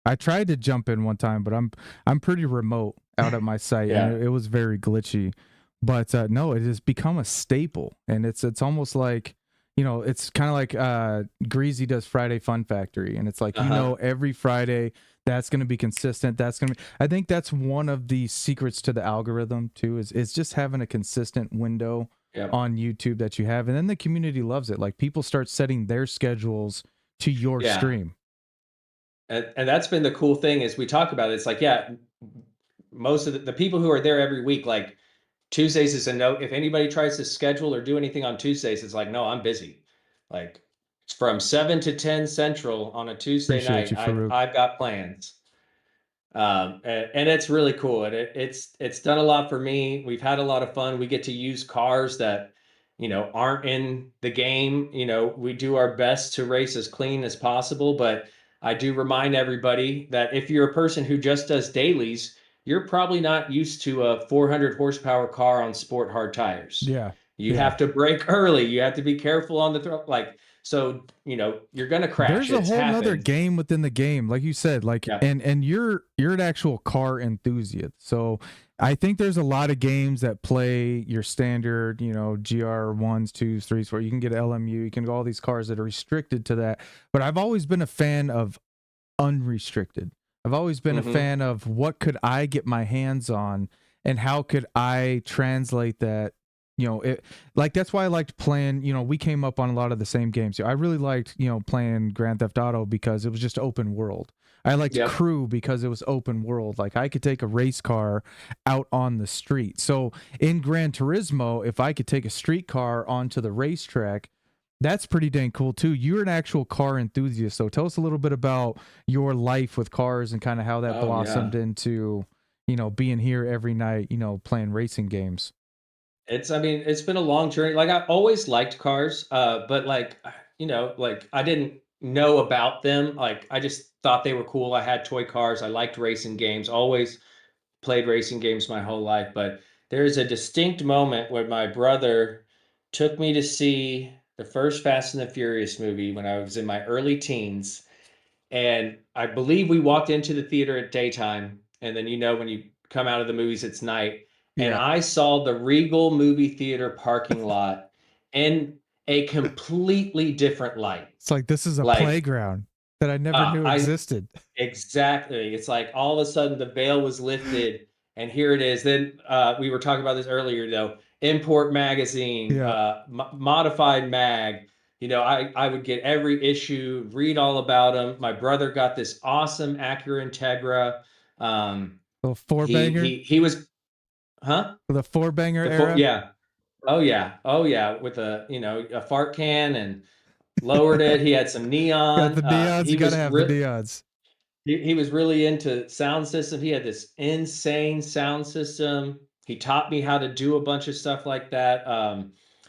I tried to jump in one time, but I'm pretty remote out at my site, Yeah. and it was very glitchy. But no, it has become a staple, and it's almost like it's kind of like Greasy does Friday Fun Factory, and it's like every Friday that's going to be consistent. I think that's one of the secrets to the algorithm too, is just having a consistent window on YouTube that you have, and then the community loves it. Like people start setting their schedules to your stream. And that's been the cool thing is we talk about it. It's like, most of the people who are there every week, like Tuesdays is a no. If anybody tries to schedule or do anything on Tuesdays, it's like, no, I'm busy. Like it's from 7 to 10 Central on a Tuesday night. I've got plans. And it's really cool. And it's done a lot for me. We've had a lot of fun. We get to use cars that, aren't in the game. We do our best to race as clean as possible, but I do remind everybody that if you're a person who just does dailies, you're probably not used to a 400 horsepower car on sport hard tires. Yeah. You have to brake early. You have to be careful on the throw. So, you're going to crash. There's a whole other game within the game. Like you said, and you're an actual car enthusiast. So I think there's a lot of games that play your standard, GR 1s, 2s, 3s, where you can get LMU, you can go all these cars that are restricted to that. But I've always been a fan of unrestricted. I've always been a fan of what could I get my hands on and how could I translate that. That's why I liked playing, we came up on a lot of the same games. I really liked, playing Grand Theft Auto because it was just open world. I liked Crew because it was open world. Like I could take a race car out on the street. So in Gran Turismo, if I could take a street car onto the racetrack, that's pretty dang cool too. You're an actual car enthusiast. So tell us a little bit about your life with cars and kind of how that blossomed into, being here every night, playing racing games. It's been a long journey. Like I always liked cars, but I didn't know about them. Like I just thought they were cool. I had toy cars. I liked racing games. Always played racing games my whole life. But there's a distinct moment when my brother took me to see the first Fast and the Furious movie when I was in my early teens. And I believe we walked into the theater at daytime. And then, when you come out of the movies, it's night. And I saw the Regal movie theater parking lot in a completely different light. It's like, this is a playground that I never knew existed. Exactly. It's like all of a sudden the veil was lifted and here it is. Then we were talking about this earlier, Import Magazine, Modified Mag. I would get every issue, read all about them. My brother got this awesome Acura Integra. Little four-banger? He was... Huh? The four-banger era? Oh yeah. With a fart can and lowered it. He had some neon. Got the neons. You gotta have the neons. He was really into sound system. He had this insane sound system. He taught me how to do a bunch of stuff like that.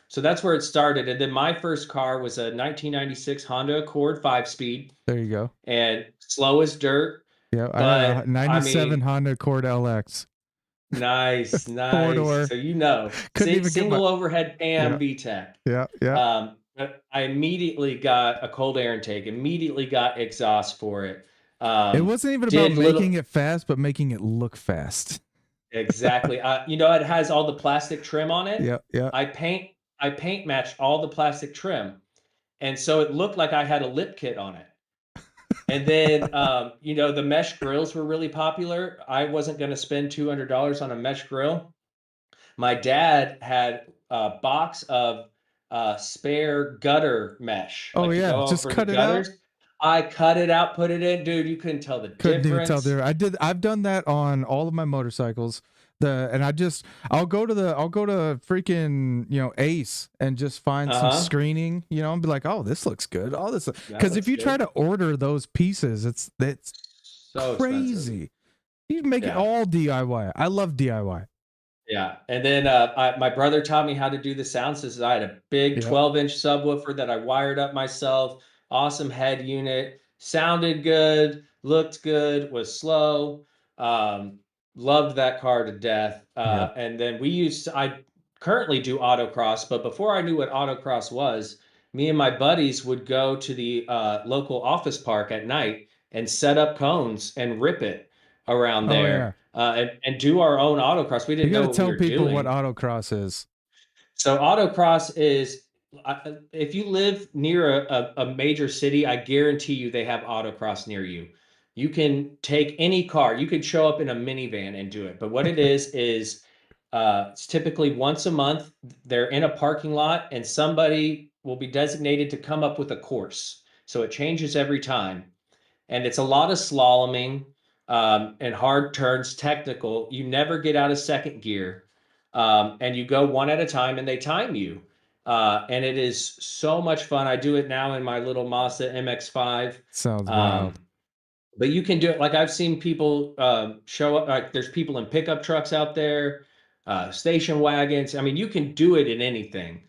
So that's where it started. And then my first car was a 1996 Honda Accord 5-speed. There you go. And slow as dirt. Yeah, I had a 97 Honda Accord LX. Nice. Four-door. So single overhead PM VTEC. Yeah. I immediately got a cold air intake. Immediately got exhaust for it. It wasn't even about making it fast, but making it look fast. Exactly. It has all the plastic trim on it. Yeah. I paint matched all the plastic trim, and so it looked like I had a lip kit on it. And then, the mesh grills were really popular. I wasn't going to spend $200 on a mesh grill. My dad had a box of spare gutter mesh. Oh, just cut it out. I cut it out, put it in. Dude, you couldn't tell the difference. Couldn't even tell there. I've done that on all of my motorcycles. I'll go to freaking, Ace and just find some screening, and be like, oh, this looks good. All this, because if you try to order those pieces, it's so crazy. expensive. You make it all DIY. I love DIY. Yeah, and then my brother taught me how to do the sound system. I had a big 12-inch subwoofer that I wired up myself. Awesome head unit, sounded good, looked good, was slow. Loved that car to death. And then I currently do autocross, but before I knew what autocross was, me and my buddies would go to the local office park at night and set up cones and rip it around there. And do our own autocross. We didn't know what we were doing. You gotta tell people what autocross is. So autocross is, if you live near a major city, I guarantee you they have autocross near you. You can take any car. You could show up in a minivan and do it. But what it is it's typically once a month. They're in a parking lot, and somebody will be designated to come up with a course. So it changes every time. And it's a lot of slaloming and hard turns, technical. You never get out of second gear. And you go one at a time, and they time you. And it is so much fun. I do it now in my little Mazda MX-5. Sounds wild. But you can do it. Like, I've seen people show up. Like, there's people in pickup trucks out there, station wagons. I mean, you can do it in anything.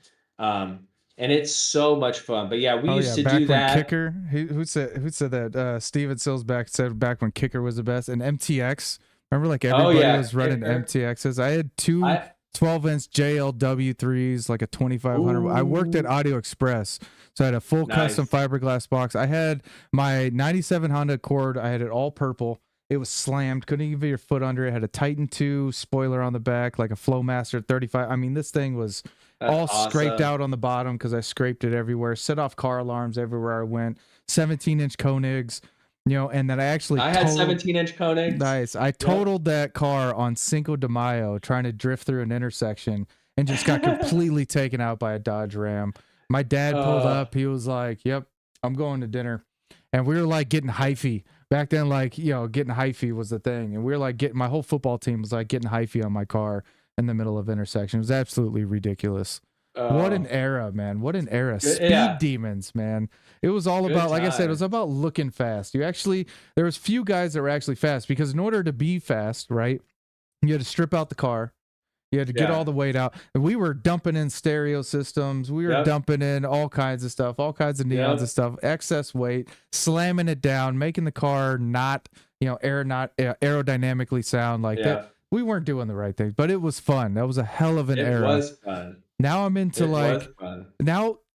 And it's so much fun. But yeah, we used to do that. Kicker, who said that? Steven Silsback said back when Kicker was the best. And MTX, remember, like, everybody was running MTXs. I had two 12-inch JLW3s, like a 2500. I worked at Audio Express, so I had a full custom fiberglass box. I had my 97 Honda Accord. I had it all purple. It was slammed. Couldn't even get your foot under it. Had a Titan 2 spoiler on the back, like a Flowmaster 35. I mean, this thing was scraped out on the bottom because I scraped it everywhere. Set off car alarms everywhere I went. 17-inch Koenigs. And then I had 17-inch Koenigs. Nice. I totaled that car on Cinco de Mayo trying to drift through an intersection and just got completely taken out by a Dodge Ram. My dad pulled up. He was like, yep, I'm going to dinner. And we were like getting hyphy. Back then, like, getting hyphy was the thing. And we were like my whole football team was like getting hyphy on my car in the middle of intersection. It was absolutely ridiculous. What an era, man. What an era. Speed demons, man. It was all about, like I said, it was about looking fast. There was few guys that were actually fast, because in order to be fast, right, you had to strip out the car. You had to get all the weight out. And we were dumping in stereo systems. We were dumping in all kinds of stuff, all kinds of neons and stuff, excess weight, slamming it down, making the car not aerodynamically sound like that. We weren't doing the right thing, but it was fun. That was a hell of an era. It was fun. Now I'm into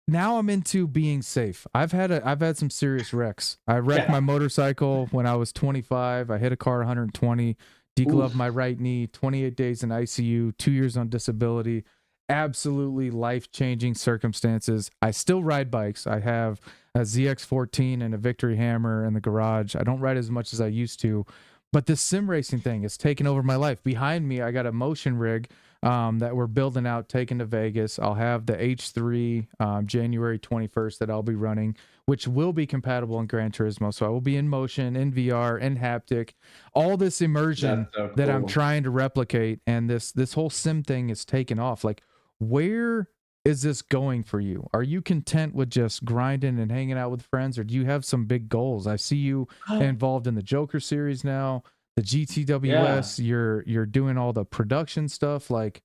now I'm into being safe. I've had some serious wrecks. I wrecked my motorcycle when I was 25. I hit a car 120, degloved my right knee, 28 days in ICU, 2 years on disability. Absolutely life-changing circumstances. I still ride bikes. I have a ZX14 and a Victory Hammer in the garage. I don't ride as much as I used to, but this sim racing thing has taken over my life. Behind me, I got a motion rig that we're building out, taking to Vegas. I'll have the H3 January 21st that I'll be running, which will be compatible in Gran Turismo. So I will be in motion, in VR, in haptic, all this immersion that I'm trying to replicate. And this whole sim thing is taking off. Like, where is this going for you? Are you content with just grinding and hanging out with friends, or do you have some big goals? I see you involved in the Joker series now. The GTWS, you're doing all the production stuff. Like,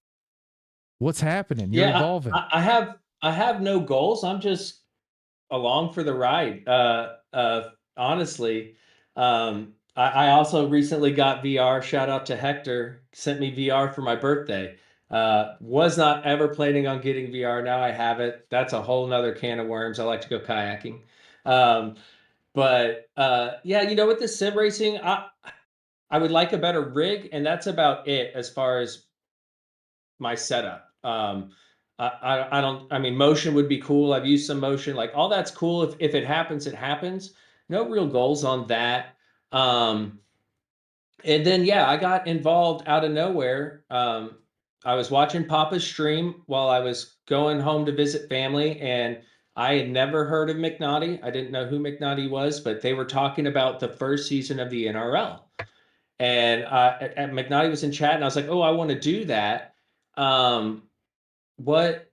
what's happening? You're evolving. I have no goals. I'm just along for the ride. Honestly, I also recently got VR. Shout out to Hector. Sent me VR for my birthday. Was not ever planning on getting VR. Now I have it. That's a whole nother can of worms. I like to go kayaking. But with the sim racing, I would like a better rig, and that's about it as far as my setup. I mean, motion would be cool. I've used some motion, like, all that's cool. If it happens, it happens. No real goals on that. And then, I got involved out of nowhere. I was watching Papa's stream while I was going home to visit family, and I had never heard of McNaughty. I didn't know who McNaughty was, but they were talking about the first season of the NRL. And at McNaughty was in chat, and I was like, "Oh, I want to do that. Um, what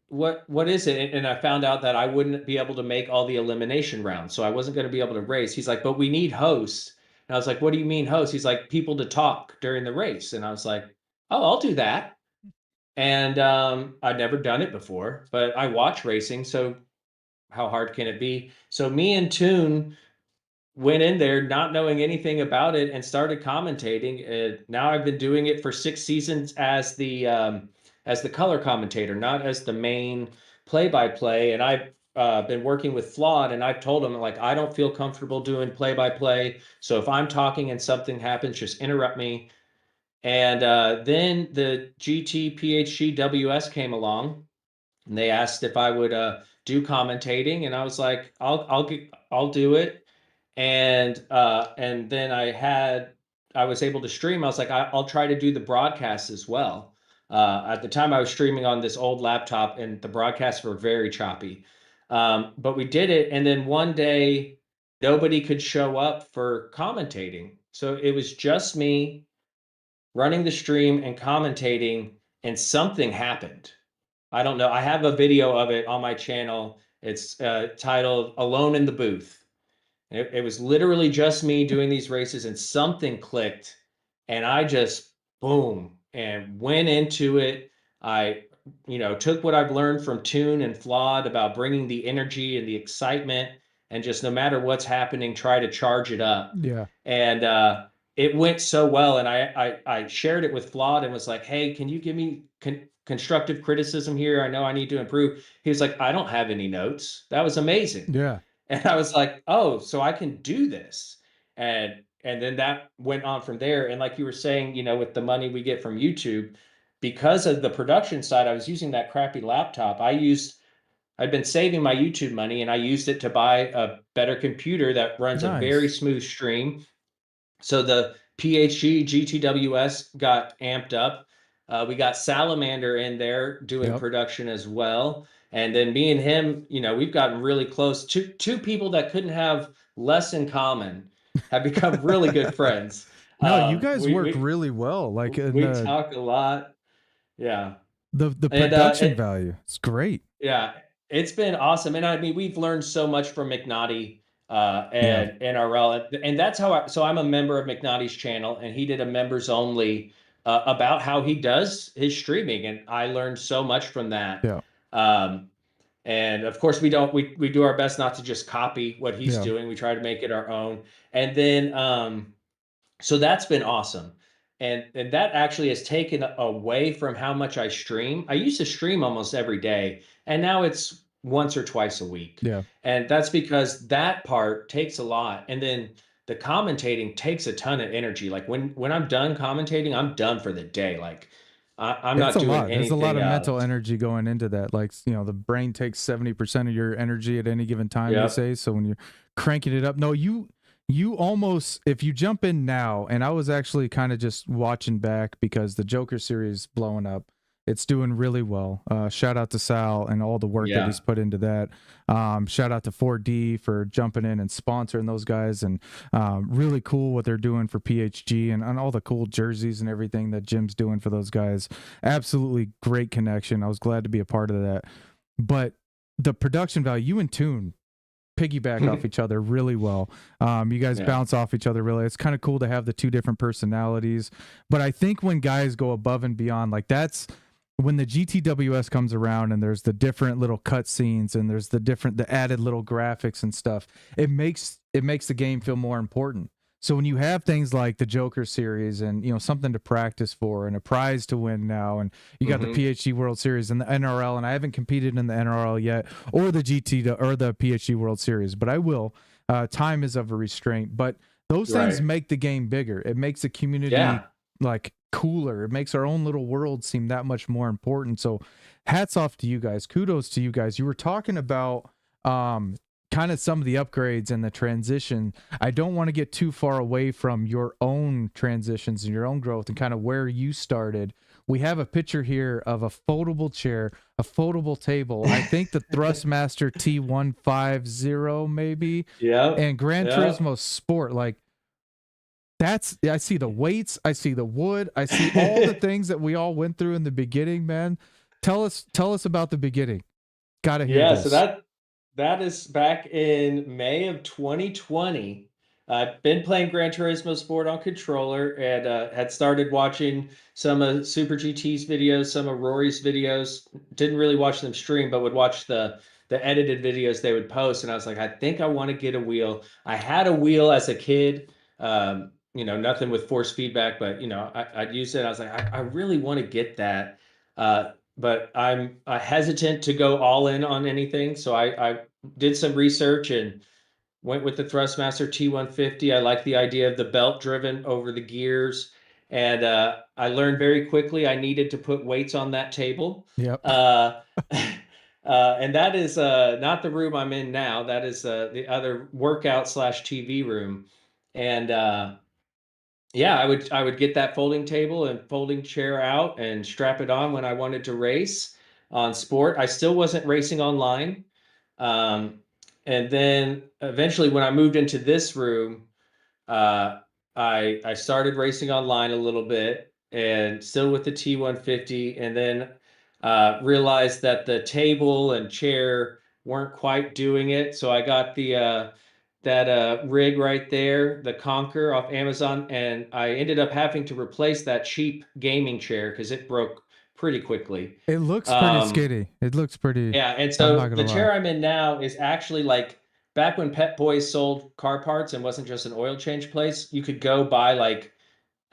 is it?" And I found out that I wouldn't be able to make all the elimination rounds, so I wasn't going to be able to race. He's like, "But we need hosts." And I was like, "What do you mean hosts?" He's like, "People to talk during the race." And I was like, "Oh, I'll do that." And I'd never done it before, but I watch racing, so how hard can it be? So me and Toon went in there not knowing anything about it and started commentating. And now I've been doing it for 6 seasons as the color commentator, not as the main play-by-play. And I've been working with Flawed, and I've told him, like, I don't feel comfortable doing play-by-play. So if I'm talking and something happens, just interrupt me. And then the GT PHG WS came along, and they asked if I would do commentating, and I was like, I'll do it. And then I was able to stream. I was like, I'll try to do the broadcast as well. At the time, I was streaming on this old laptop, and the broadcasts were very choppy. But we did it, and then one day, nobody could show up for commentating, so it was just me running the stream and commentating, and something happened. I don't know. I have a video of it on my channel. It's titled "Alone in the Booth." It was literally just me doing these races, and something clicked, and I just boom and went into it. I, took what I've learned from Toon and Flawed about bringing the energy and the excitement, and just no matter what's happening, try to charge it up. Yeah. And it went so well, and I shared it with Flawed and was like, "Hey, can you give me constructive criticism here? I know I need to improve." He was like, "I don't have any notes." That was amazing. Yeah. And I was like, "Oh, so I can do this." And then that went on from there. And like you were saying, with the money we get from YouTube, because of the production side, I was using that crappy laptop. I'd been saving my YouTube money, and I used it to buy a better computer that runs a very Nice. smooth stream. So the PHG GTWS got amped up. We got Salamander in there doing Yep. production as well. And then me and him, we've gotten really close. Two people that couldn't have less in common have become really good friends. No, you guys We work we really well. Like in we talk a lot. Yeah. the And production value. It's great. yeah, it's been awesome. And I mean, we've learned so much from McNaughty Yeah. and NRL. And that's how so I'm a member of McNaughty's channel, and he did a members only about how he does his streaming. And I learned so much from that. Yeah. Um, and of course, we do our best not to just copy what he's Yeah. doing. We try to make it our own. And then so that's been awesome. And that actually has taken away from how much I stream. I used to stream almost every day, and now it's once or twice a week. Yeah. And that's because that part takes a lot. And then the commentating takes a ton of energy. Like when I'm done commentating, I'm done for the day. Like I'm not It's a doing lot. anything There's a lot of else. mental energy going into that. Like, the brain takes 70% of your energy at any given time, they Yep. say. So when you're cranking it up, no, you almost, if you jump in now, and I was actually kind of just watching back because the Joker series blowing up. It's doing really well. Shout out to Sal and all the work that Yeah. he's put into that. Shout out to 4D for jumping in and sponsoring those guys, and really cool what they're doing for PHG and all the cool jerseys and everything that Jim's doing for those guys. Absolutely great connection. I was glad to be a part of that. But the production value, you and Toon piggyback off each other really well. You guys Yeah. bounce off each other really. It's kind of cool to have the two different personalities. But I think when guys go above and beyond, like that's when the GTWS comes around and there's the different little cut scenes and there's the added little graphics and stuff, it makes the game feel more important. So when you have things like the Joker series and something to practice for and a prize to win now, and you got the PHG World Series and the NRL, and I haven't competed in the NRL yet or the or the PHG World Series, but I will. Time is of a restraint, but those things Right. make the game bigger. It makes the community Yeah. like cooler. It makes our own little world seem that much more important. So hats off to you guys. Kudos to you guys. You were talking about kind of some of the upgrades and the transition. I don't want to get too far away from your own transitions and your own growth and kind of where you started. We have a picture here of a foldable chair, a foldable table. I think the Thrustmaster T150 maybe. Yeah. And Gran Yeah. Turismo Sport. Like, I see the weights, I see the wood, I see all the things that we all went through in the beginning, man. Tell us about the beginning. Gotta hear Yeah, so this. that is back in May of 2020. I've been playing Gran Turismo Sport on controller and had started watching some of Super GT's videos, some of Rory's videos. Didn't really watch them stream, but would watch the edited videos they would post. And I was like, I think I want to get a wheel. I had a wheel as a kid, nothing with force feedback, but I'd use it. I was like, I really want to get that. But I'm hesitant to go all in on anything. So I did some research and went with the Thrustmaster T150. I like the idea of the belt driven over the gears. And I learned very quickly I needed to put weights on that table. Yep. And that is not the room I'm in now. That is the other workout / TV room. And yeah, I would get that folding table and folding chair out and strap it on when I wanted to race on sport. I still wasn't racing online. Um, and then eventually when I moved into this room, uh, I started racing online a little bit and still with the T150, and then realized that the table and chair weren't quite doing it. So I got the that rig right there, the Conquer off Amazon, and I ended up having to replace that cheap gaming chair because it broke pretty quickly. It looks pretty skinny. It looks pretty. Yeah, and I'm so not gonna the chair lie. I'm in now is actually like back when Pet Boys sold car parts and wasn't just an oil change place. You could go buy like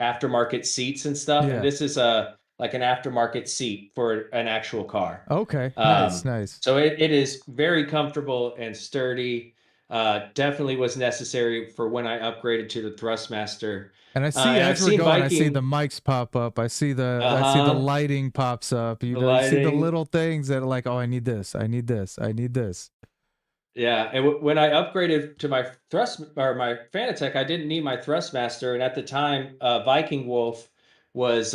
aftermarket seats and stuff, and Yeah. this is a like an aftermarket seat for an actual car. Okay. Nice. So it is very comfortable and sturdy. Definitely was necessary for when I upgraded to the Thrustmaster. And I see And I've as we're seen going, I see Viking. the mics pop up. I see the lighting pops up. You The know, you see the lighting. little things that are like, oh, I need this. I need this. I need this. Yeah, and when I upgraded to my thrust or my Fanatec, I didn't need my Thrustmaster, and at the time, Viking Wolf was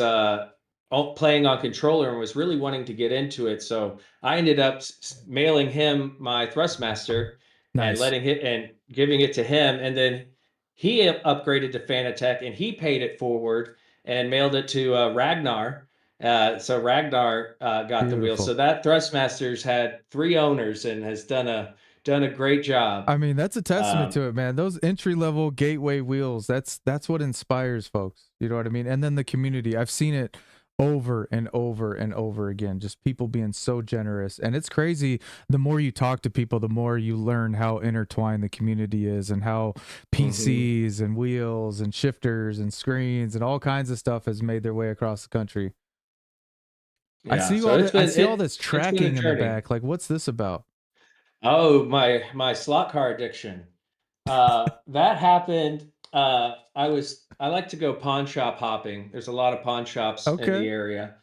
playing on controller and was really wanting to get into it. So I ended up mailing him my Thrustmaster and Nice. letting it and giving it to him, and then he upgraded to Fanatec and he paid it forward and mailed it to Ragnar. So Ragnar got the wheel. Beautiful. So that Thrustmaster's had 3 owners and has done a great job. I mean, that's a testament to it, man. Those entry level gateway wheels, that's what inspires folks. You know what I mean? And then the community. I've seen it over and over and over again. Just people being so generous. And it's crazy. The more you talk to people, the more you learn how intertwined the community is and how PCs and wheels and shifters and screens and all kinds of stuff has made their way across the country. Yeah, I see so all this it's been a tracking in the journey. back. Like, what's this about? Oh, my slot car addiction. That happened. I like to go pawn shop hopping. There's a lot of pawn shops in Okay. the area.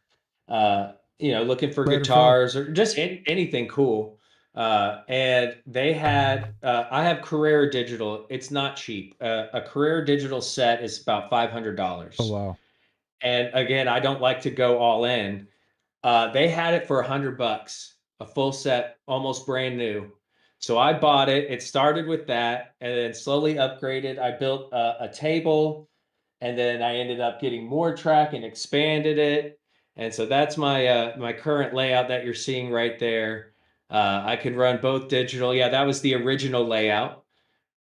Looking for Better guitars or just anything cool. And they had I have Carrera Digital. It's not cheap. A Carrera Digital set is about $500. Oh wow. And again, I don't like to go all in. They had it for $100, a full set, almost brand new. So I bought it. It started with that, and then slowly upgraded. I built a table, and then I ended up getting more track and expanded it. And so that's my current layout that you're seeing right there. I could run both digital. Yeah, that was the original layout.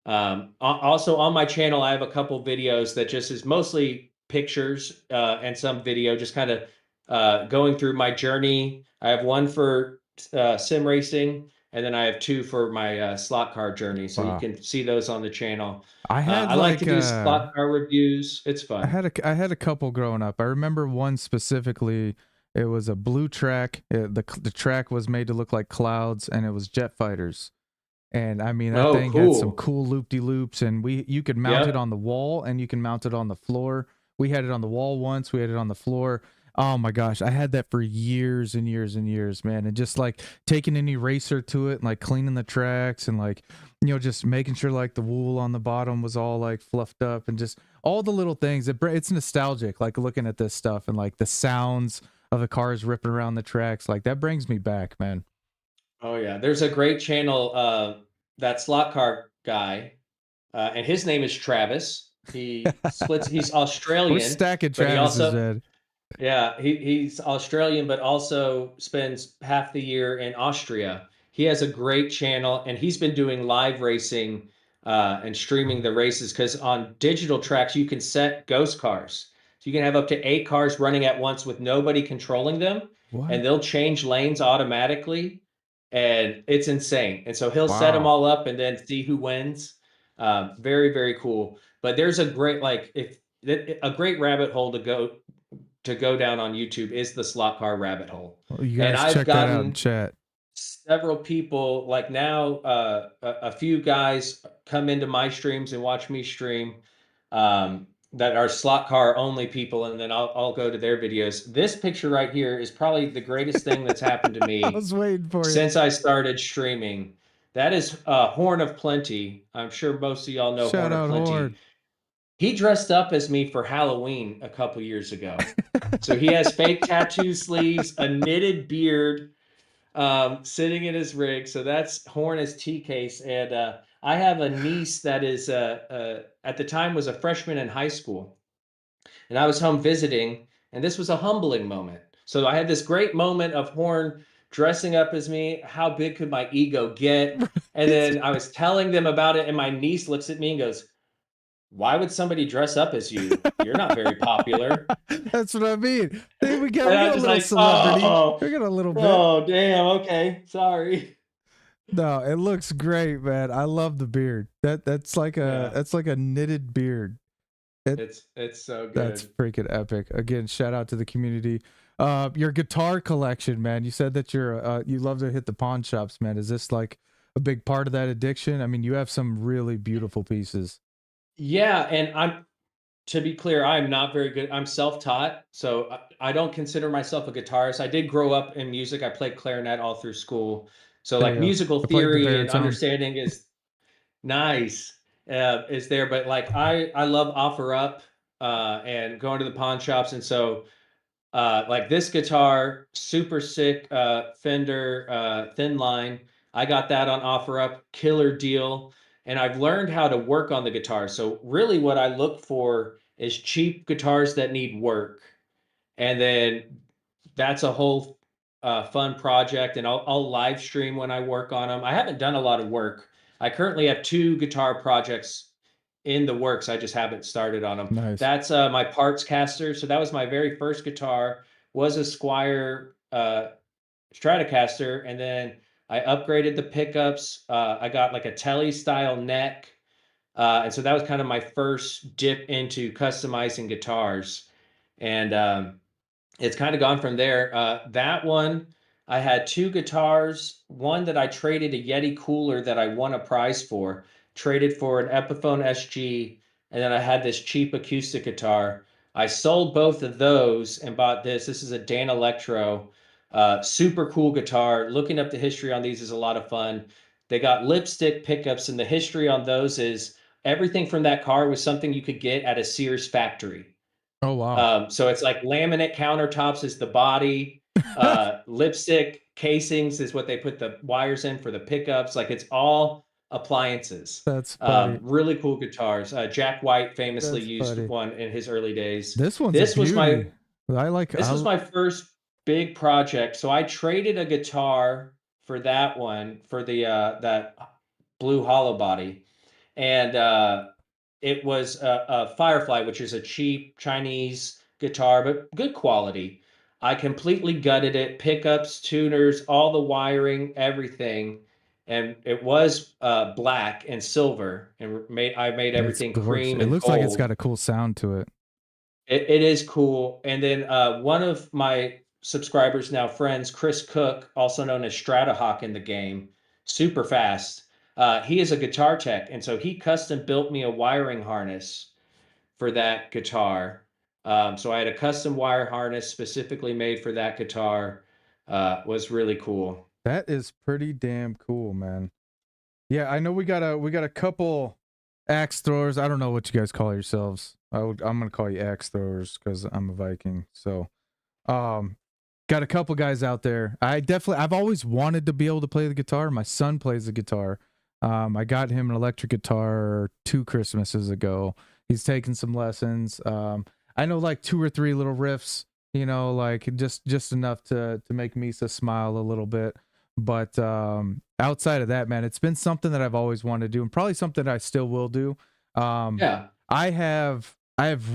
Also on my channel, I have a couple videos that just is mostly pictures and some video, just kind of going through my journey. I have one for sim racing, and then I have 2 for my slot car journey. So you can see those on the channel. I had I like to do slot car reviews. It's fun. I had a couple growing up. I remember one specifically. It was a blue track. The track was made to look like clouds, and it was jet fighters. And I mean, that thing had some cool loop-de-loops, and you could mount it on the wall and you can mount it on the floor. We had it on the wall once, we had it on the floor. Oh my gosh, I had that for years and years and years, man. And just like taking an eraser to it and like cleaning the tracks and like, just making sure like the wool on the bottom was all like fluffed up and just all the little things. It's nostalgic, like looking at this stuff and like the sounds of the cars ripping around the tracks. Like that brings me back, man. Oh yeah, there's a great channel, that slot car guy, and his name is Travis. He splits. He's We're Australian, stacking but he Travis's also head. yeah, he's Australian, but also spends half the year in Austria. He has a great channel, and he's been doing live racing and streaming the races because on digital tracks you can set ghost cars. So you can have up to 8 cars running at once with nobody controlling them, and What? they'll change lanes automatically, and it's insane. And so he'll set them Wow. all up and then see who wins. Very, very cool. But there's a great like if a great rabbit hole to go down on YouTube is the slot car rabbit hole. Well, you And guys I've check that out in gotten chat. several people like now a few guys come into my streams and watch me stream that are slot car only people, and then I'll go to their videos. This picture right here is probably the greatest thing that's happened to I me was waiting for you. since I started streaming. That is Horn of Plenty. I'm sure most of y'all know Shout Horn of out Plenty. Horn. He dressed up as me for Halloween a couple years ago. So he has fake tattoo sleeves, a knitted beard, sitting in his rig. So that's Horn as TCase. And I have a niece that is at the time was a freshman in high school. And I was home visiting, and this was a humbling moment. So I had this great moment of Horn dressing up as me. How big could my ego get? And then I was telling them about it, and my niece looks at me and goes, "Why would somebody dress up as you? You're not very popular." That's what I mean. Hey, we got And I a was little like, celebrity. "Oh, We got a little bit. oh, damn. Okay, sorry." No, it looks great, man. I love the beard. That's like a knitted beard. It's so good. That's freaking epic. Again, shout out to the community. Your guitar collection, man. You said that you love to hit the pawn shops, man. Is this like a big part of that addiction? I mean, you have some really beautiful pieces. Yeah, and to be clear, I'm not very good. I'm self-taught, so I don't consider myself a guitarist. I did grow up in music. I played clarinet all through school. So There like you go. musical I played the theory and baritone. understanding is there, but like I love OfferUp and going to the pawn shops, and so like this guitar, super sick Fender thin line. I got that on OfferUp, killer deal. And I've learned how to work on the guitar. So really what I look for is cheap guitars that need work. And then that's a whole fun project. And I'll live stream when I work on them. I haven't done a lot of work. I currently have 2 guitar projects in the works. I just haven't started on them. Nice. That's my parts caster. So that was my very first guitar, was a Squier Stratocaster, and then I upgraded the pickups. I got like a Telly style neck. And so that was kind of my first dip into customizing guitars. And it's kind of gone from there. That one, I had 2 guitars. One that I traded a Yeti cooler that I won a prize for, traded for an Epiphone SG, and then I had this cheap acoustic guitar. I sold both of those and bought this. This is a Dan Electro. Super cool guitar. Looking up the history on these is a lot of fun. They got lipstick pickups, and the history on those is everything from that car was something you could get at a Sears factory. Oh wow. So it's like laminate countertops is the body, lipstick casings is what they put the wires in for the pickups. Like it's all appliances. That's funny. Really cool guitars. Jack White famously That's used funny. one in his early days. This one's This a was my beauty. this was my first big project. So I traded a guitar for that one for the that blue hollow body, and it was a Firefly, which is a cheap Chinese guitar, but good quality. I completely gutted it, pickups, tuners, all the wiring, everything, and it was black and silver, and I made everything cream. It and looks gold. like it's got a cool sound to it. It is cool. And then one of my subscribers now, friends, Chris Cook, also known as Stratahawk in the game, super fast. He is a guitar tech, and so he custom built me a wiring harness for that guitar. So I had a custom wire harness specifically made for that guitar. Was really cool. That is pretty damn cool, man. Yeah, I know we got a couple axe throwers. I don't know what you guys call yourselves. I'm gonna call you axe throwers because I'm a Viking. So, got a couple guys out there. I've always wanted to be able to play the guitar. My son plays the guitar. I got him an electric guitar 2 Christmases ago. He's taken some lessons. I know like 2 or 3 little riffs, like just enough to make Misa smile a little bit. But outside of that, man, it's been something that I've always wanted to do, and probably something I still will do. Yeah. I have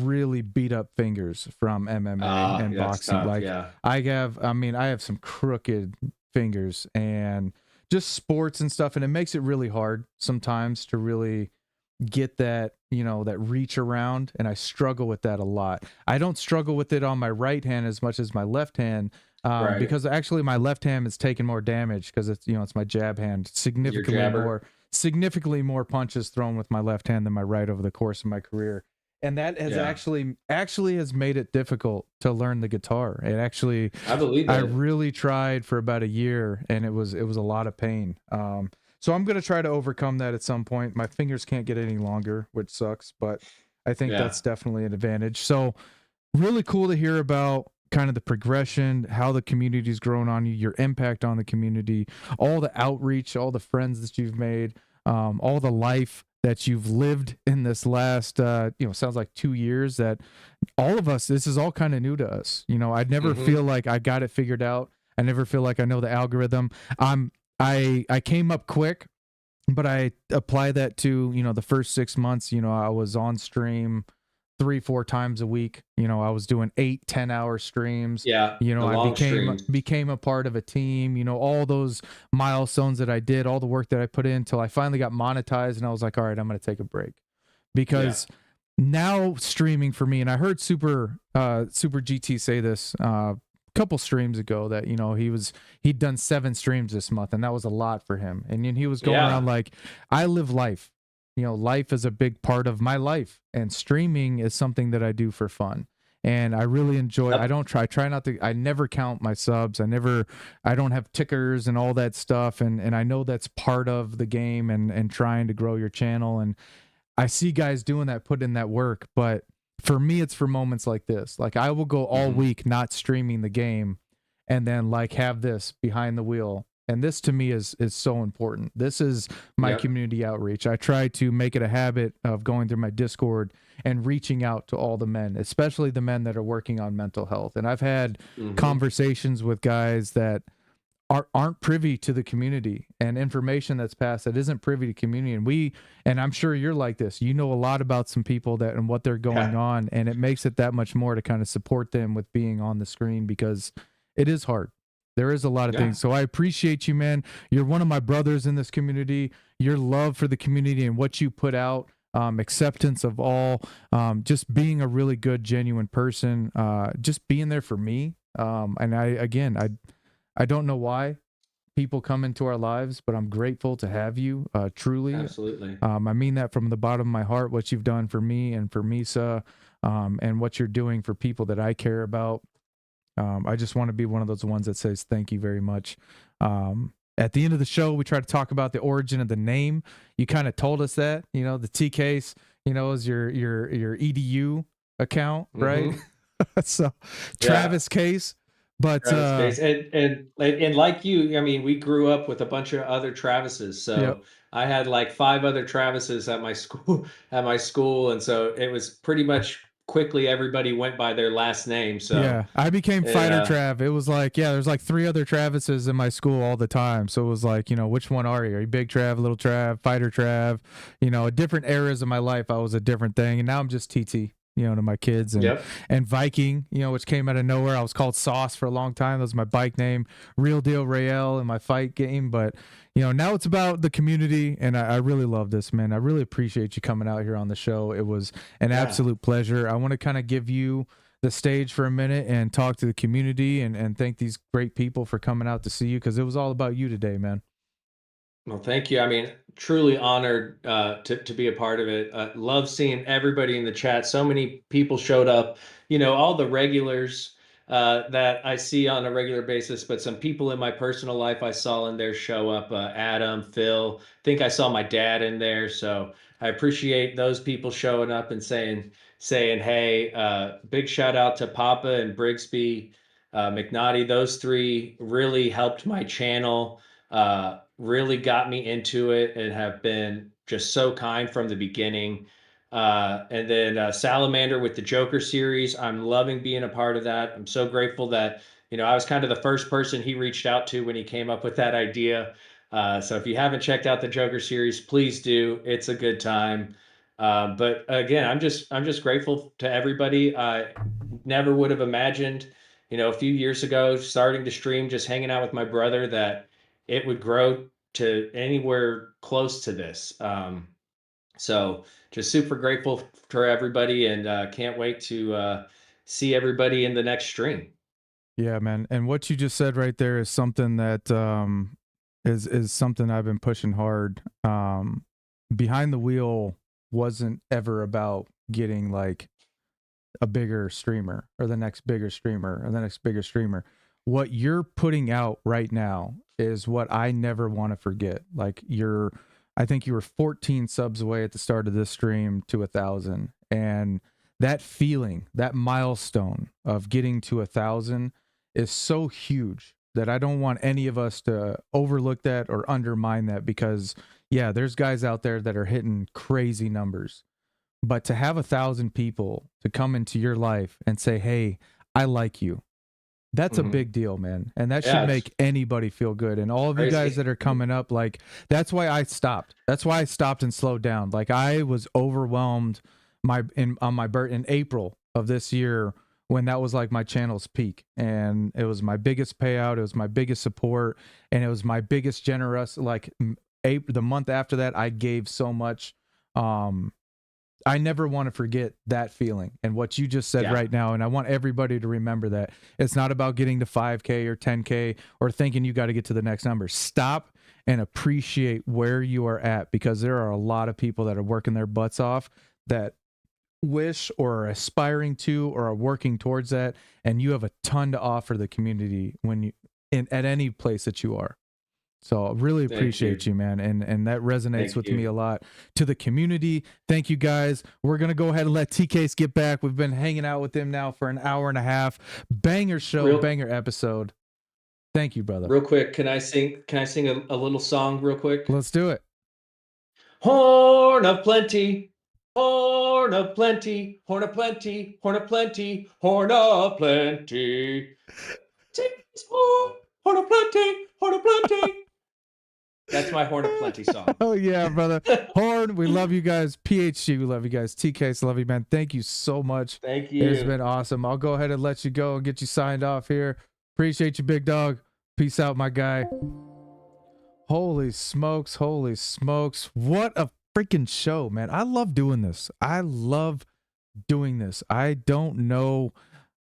really beat up fingers from MMA and that's boxing. tough, Like yeah. I have some crooked fingers and just sports and stuff, and it makes it really hard sometimes to really get that, that reach around, and I struggle with that a lot. I don't struggle with it on my right hand as much as my left hand. Right. Because actually my left hand is taking more damage because it's it's my jab hand. Significantly more punches thrown with my left hand than my right over the course of my career, and that has actually has made it difficult to learn the guitar. It actually, I believe that. I really tried for about a year, and it was a lot of pain. So I'm gonna try to overcome that at some point. My fingers can't get any longer, which sucks, but I think that's definitely an advantage. So really cool to hear about kind of the progression, how the community's grown on you, your impact on the community, all the outreach, all the friends that you've made, all the life that you've lived in this last, sounds like 2 years. That all of us, this is all kind of new to us. I'd never feel like I got it figured out. I never feel like I know the algorithm. I came up quick, but I apply that to, the first 6 months. I was on stream 3-4 times a week. I was doing 8-10 hour streams. Yeah. I became a part of a team. All those milestones that I did, all the work that I put in, till I finally got monetized, and I was like, all right, I'm going to take a break, because now streaming for me, and I heard Super GT say this couple streams ago, that he'd done 7 streams this month, and that was a lot for him. And he was going around like, I live life. Life is a big part of my life, and streaming is something that I do for fun. And I really enjoy, I try not to, I never count my subs. I don't have tickers and all that stuff. And I know that's part of the game, and trying to grow your channel. And I see guys doing that, put in that work. But for me, it's for moments like this. Like I will go all week not streaming the game, and then like have this behind the wheel. And this to me is so important. This is my community outreach. I try to make it a habit of going through my Discord and reaching out to all the men, especially the men that are working on mental health. And I've had conversations with guys that aren't privy to the community, and information that's passed that isn't privy to community. And I'm sure you're like this. A lot about some people that and what they're going on, and it makes it that much more to kind of support them with being on the screen, because it is hard. There is a lot of things. So I appreciate you, man. You're one of my brothers in this community. Your love for the community and what you put out, acceptance of all, just being a really good, genuine person, just being there for me. And I don't know why people come into our lives, but I'm grateful to have you, truly. Absolutely. I mean that from the bottom of my heart, what you've done for me and for Misa, and what you're doing for people that I care about. I just want to be one of those ones that says thank you very much. At the end of the show, we try to talk about the origin of the name. You kind of told us that, the TCase, is your EDU account, right? So Travis Case, but Travis Case. And like you, I mean, we grew up with a bunch of other Travises. So I had like 5 other Travises at my school, and so it was pretty much quickly everybody went by their last name. So I became Fighter Trav. It was like, there's like 3 other Travises in my school all the time. So it was like, which one are you? Are you Big Trav, Little Trav, Fighter Trav? At different eras of my life, I was a different thing, and now I'm just TT. To my kids, and Viking, which came out of nowhere. I was called Sauce for a long time. That was my bike name. Real Deal Rael in my fight game. But, now it's about the community, and I really love this, man. I really appreciate you coming out here on the show. It was an absolute pleasure. I want to kind of give you the stage for a minute and talk to the community, and thank these great people for coming out to see you, because it was all about you today, man. Well, thank you. I mean, truly honored to be a part of it. Love seeing everybody in the chat. So many people showed up, all the regulars that I see on a regular basis, but some people in my personal life I saw in there show up. Adam, Phil, I think I saw my dad in there. So I appreciate those people showing up and saying, hey, big shout out to Papa and Brigsby, McNaughty. Those 3 really helped my channel. Really got me into it, and have been just so kind from the beginning. And then Salamander with the Joker series. I'm loving being a part of that. I'm so grateful that, I was kind of the first person he reached out to when he came up with that idea. So if you haven't checked out the Joker series, please do. It's a good time. But again, I'm just grateful to everybody. I never would have imagined, a few years ago, starting to stream, just hanging out with my brother, that it would grow to anywhere close to this. So just super grateful for everybody, and can't wait to see everybody in the next stream. Yeah, man. And what you just said right there is something that is something I've been pushing hard. Behind the wheel wasn't ever about getting like a bigger streamer or the next bigger streamer or the next bigger streamer. What you're putting out right now is what I never want to forget. Like I think you were 14 subs away at the start of this stream to 1,000. And that feeling, that milestone of getting to 1,000 is so huge that I don't want any of us to overlook that or undermine that, because yeah, there's guys out there that are hitting crazy numbers. But to have 1,000 people to come into your life and say, hey, I like you, that's a big deal, man. And that should make anybody feel good. And all of you guys that are coming up, like, that's why I stopped. That's why I stopped and slowed down. Like, I was overwhelmed on my birth in April of this year, when that was like my channel's peak. And it was my biggest payout. It was my biggest support. And it was my biggest generous, like the month after that, I gave so much. I never want to forget that feeling and what you just said right now. And I want everybody to remember that it's not about getting to 5K or 10K or thinking you got to get to the next number. Stop and appreciate where you are at, because there are a lot of people that are working their butts off that wish or are aspiring to or are working towards that. And you have a ton to offer the community at any place that you are. So I really appreciate you, man. And that resonates with me a lot. To the community, thank you guys. We're going to go ahead and let TCase get back. We've been hanging out with him now for an hour and a half. Banger show, banger episode. Thank you, brother. Real quick, can I sing a little song real quick? Let's do it. Horn of plenty, horn of plenty, horn of plenty, horn of plenty, horn of plenty. Horn of plenty, horn of plenty. That's my Horn of Plenty song. Oh, yeah, brother. Horn, we love you guys. PHG, we love you guys. TCase, love you, man. Thank you so much. Thank you. It's been awesome. I'll go ahead and let you go and get you signed off here. Appreciate you, big dog. Peace out, my guy. Holy smokes. Holy smokes. What a freaking show, man. I love doing this. I love doing this. I don't know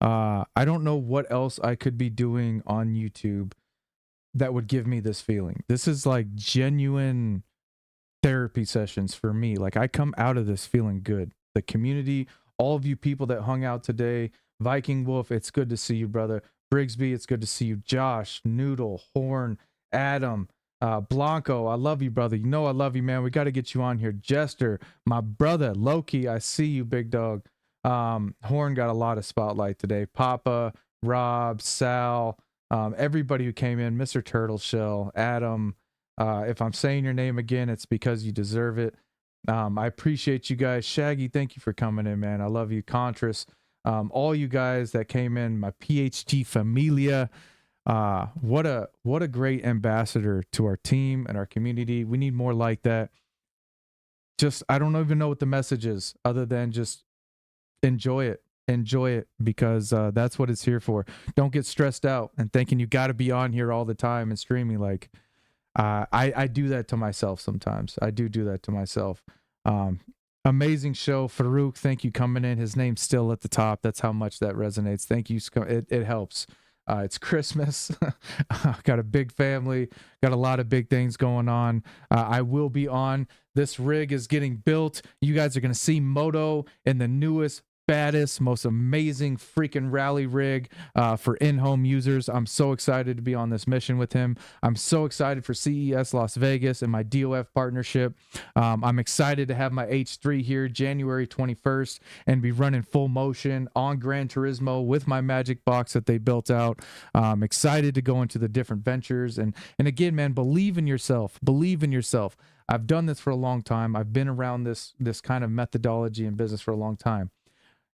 what else I could be doing on YouTube that would give me this feeling. This is like genuine therapy sessions for me. Like, I come out of this feeling good. The community, all of you people that hung out today, Viking Wolf, it's good to see you, brother. Brigsby, it's good to see you. Josh, Noodle, Horn, Adam, Blanco, I love you, brother. You know I love you, man. We got to get you on here. Jester, my brother, Loki, I see you, big dog. Horn got a lot of spotlight today. Papa, Rob, Sal, everybody who came in, Mr. Turtle Shell, Adam. If I'm saying your name again, it's because you deserve it. I appreciate you guys. Shaggy, thank you for coming in, man. I love you. Contras, all you guys that came in, my PhD familia. What a great ambassador to our team and our community. We need more like that. Just, I don't even know what the message is other than just enjoy it. Enjoy it, because that's what it's here for. Don't get stressed out and thinking you got to be on here all the time and streaming. Like, I do that to myself sometimes. I do that to myself. Amazing show. Farouk, thank you coming in. His name's still at the top. That's how much that resonates. Thank you. It helps. It's Christmas. Got a big family. Got a lot of big things going on. I will be on. This rig is getting built. You guys are going to see Moto in the newest, baddest, most amazing freaking rally rig for in-home users. I'm so excited to be on this mission with him. I'm so excited for CES Las Vegas and my DOF partnership. I'm excited to have my H3 here January 21st and be running full motion on Gran Turismo with my magic box that they built out. I'm excited to go into the different ventures. And again, man, believe in yourself. Believe in yourself. I've done this for a long time. I've been around this kind of methodology in business for a long time.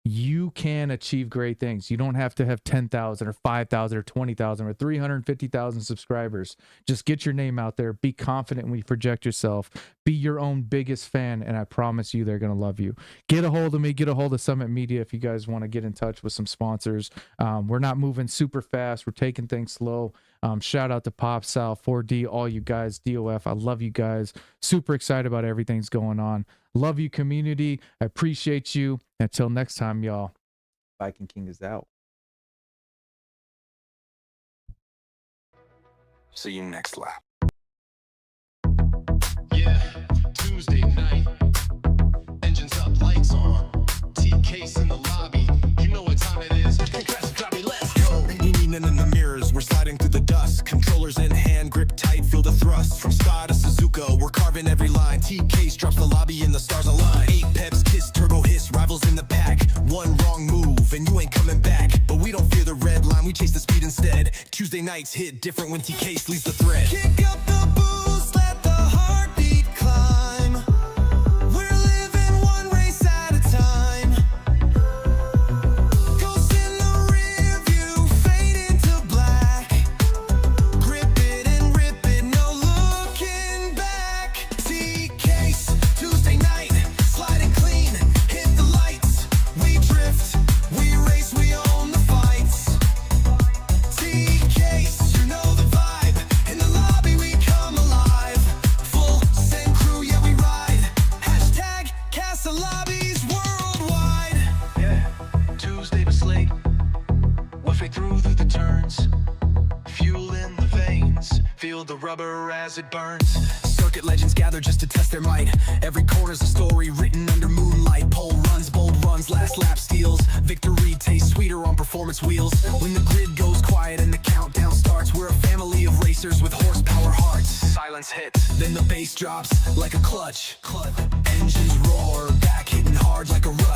You can achieve great things. You don't have to have 10,000 or 5,000 or 20,000 or 350,000 subscribers. Just get your name out there. Be confident when you project yourself. Be your own biggest fan, and I promise you they're going to love you. Get a hold of me. Get a hold of Summit Media if you guys want to get in touch with some sponsors. We're not moving super fast. We're taking things slow. Shout out to Pop, Sal, 4D, all you guys, DOF. I love you guys. Super excited about everything's going on. Love you, community. I appreciate you. Until next time, y'all. Viking King is out. See you next lap. Yeah, Tuesday night. Engines up, lights on. TCase in the lobby. You know what time it is. Congrats, Johnny, let's go. Leaning in the mirrors, we're sliding through the dust. Controllers in hand, grip tight, feel the thrust. From Spa to Suzuka, we're carving every line. TCase drops the lobby and the stars align. 8 peps, kiss, turbo hiss, rivals in the pack. One wrong move and you ain't coming back. But we don't fear the red line, we chase the speed instead. Tuesday nights hit different when TCase leads the thread. Kick up the boost, let the heartbeat climb. We're living one race at a time. Ghosts in the rear view, fade into black. Grip it and rip it, no looking back. TCase, Tuesday night, sliding clean, hit the lights. We drift, we race, we own the fights. TCase, you know the vibe. In the lobby we come alive. Full send crew, yeah we ride. Hashtag Castle Lobbies worldwide. Yeah, Tuesday was late. Whiffing through the turns. Fuel in the veins. Feel the rubber as it burns. Circuit legends gather just to test their might. Every corner's a story written under moonlight. Pole runs, bold runs, last lap steals. Victory tastes sweeter on performance wheels. When the grid goes quiet and the countdown starts, we're a family of racers with horsepower hearts. Silence hits, then the bass drops like a clutch. Engines roar, back hitting hard like a rush.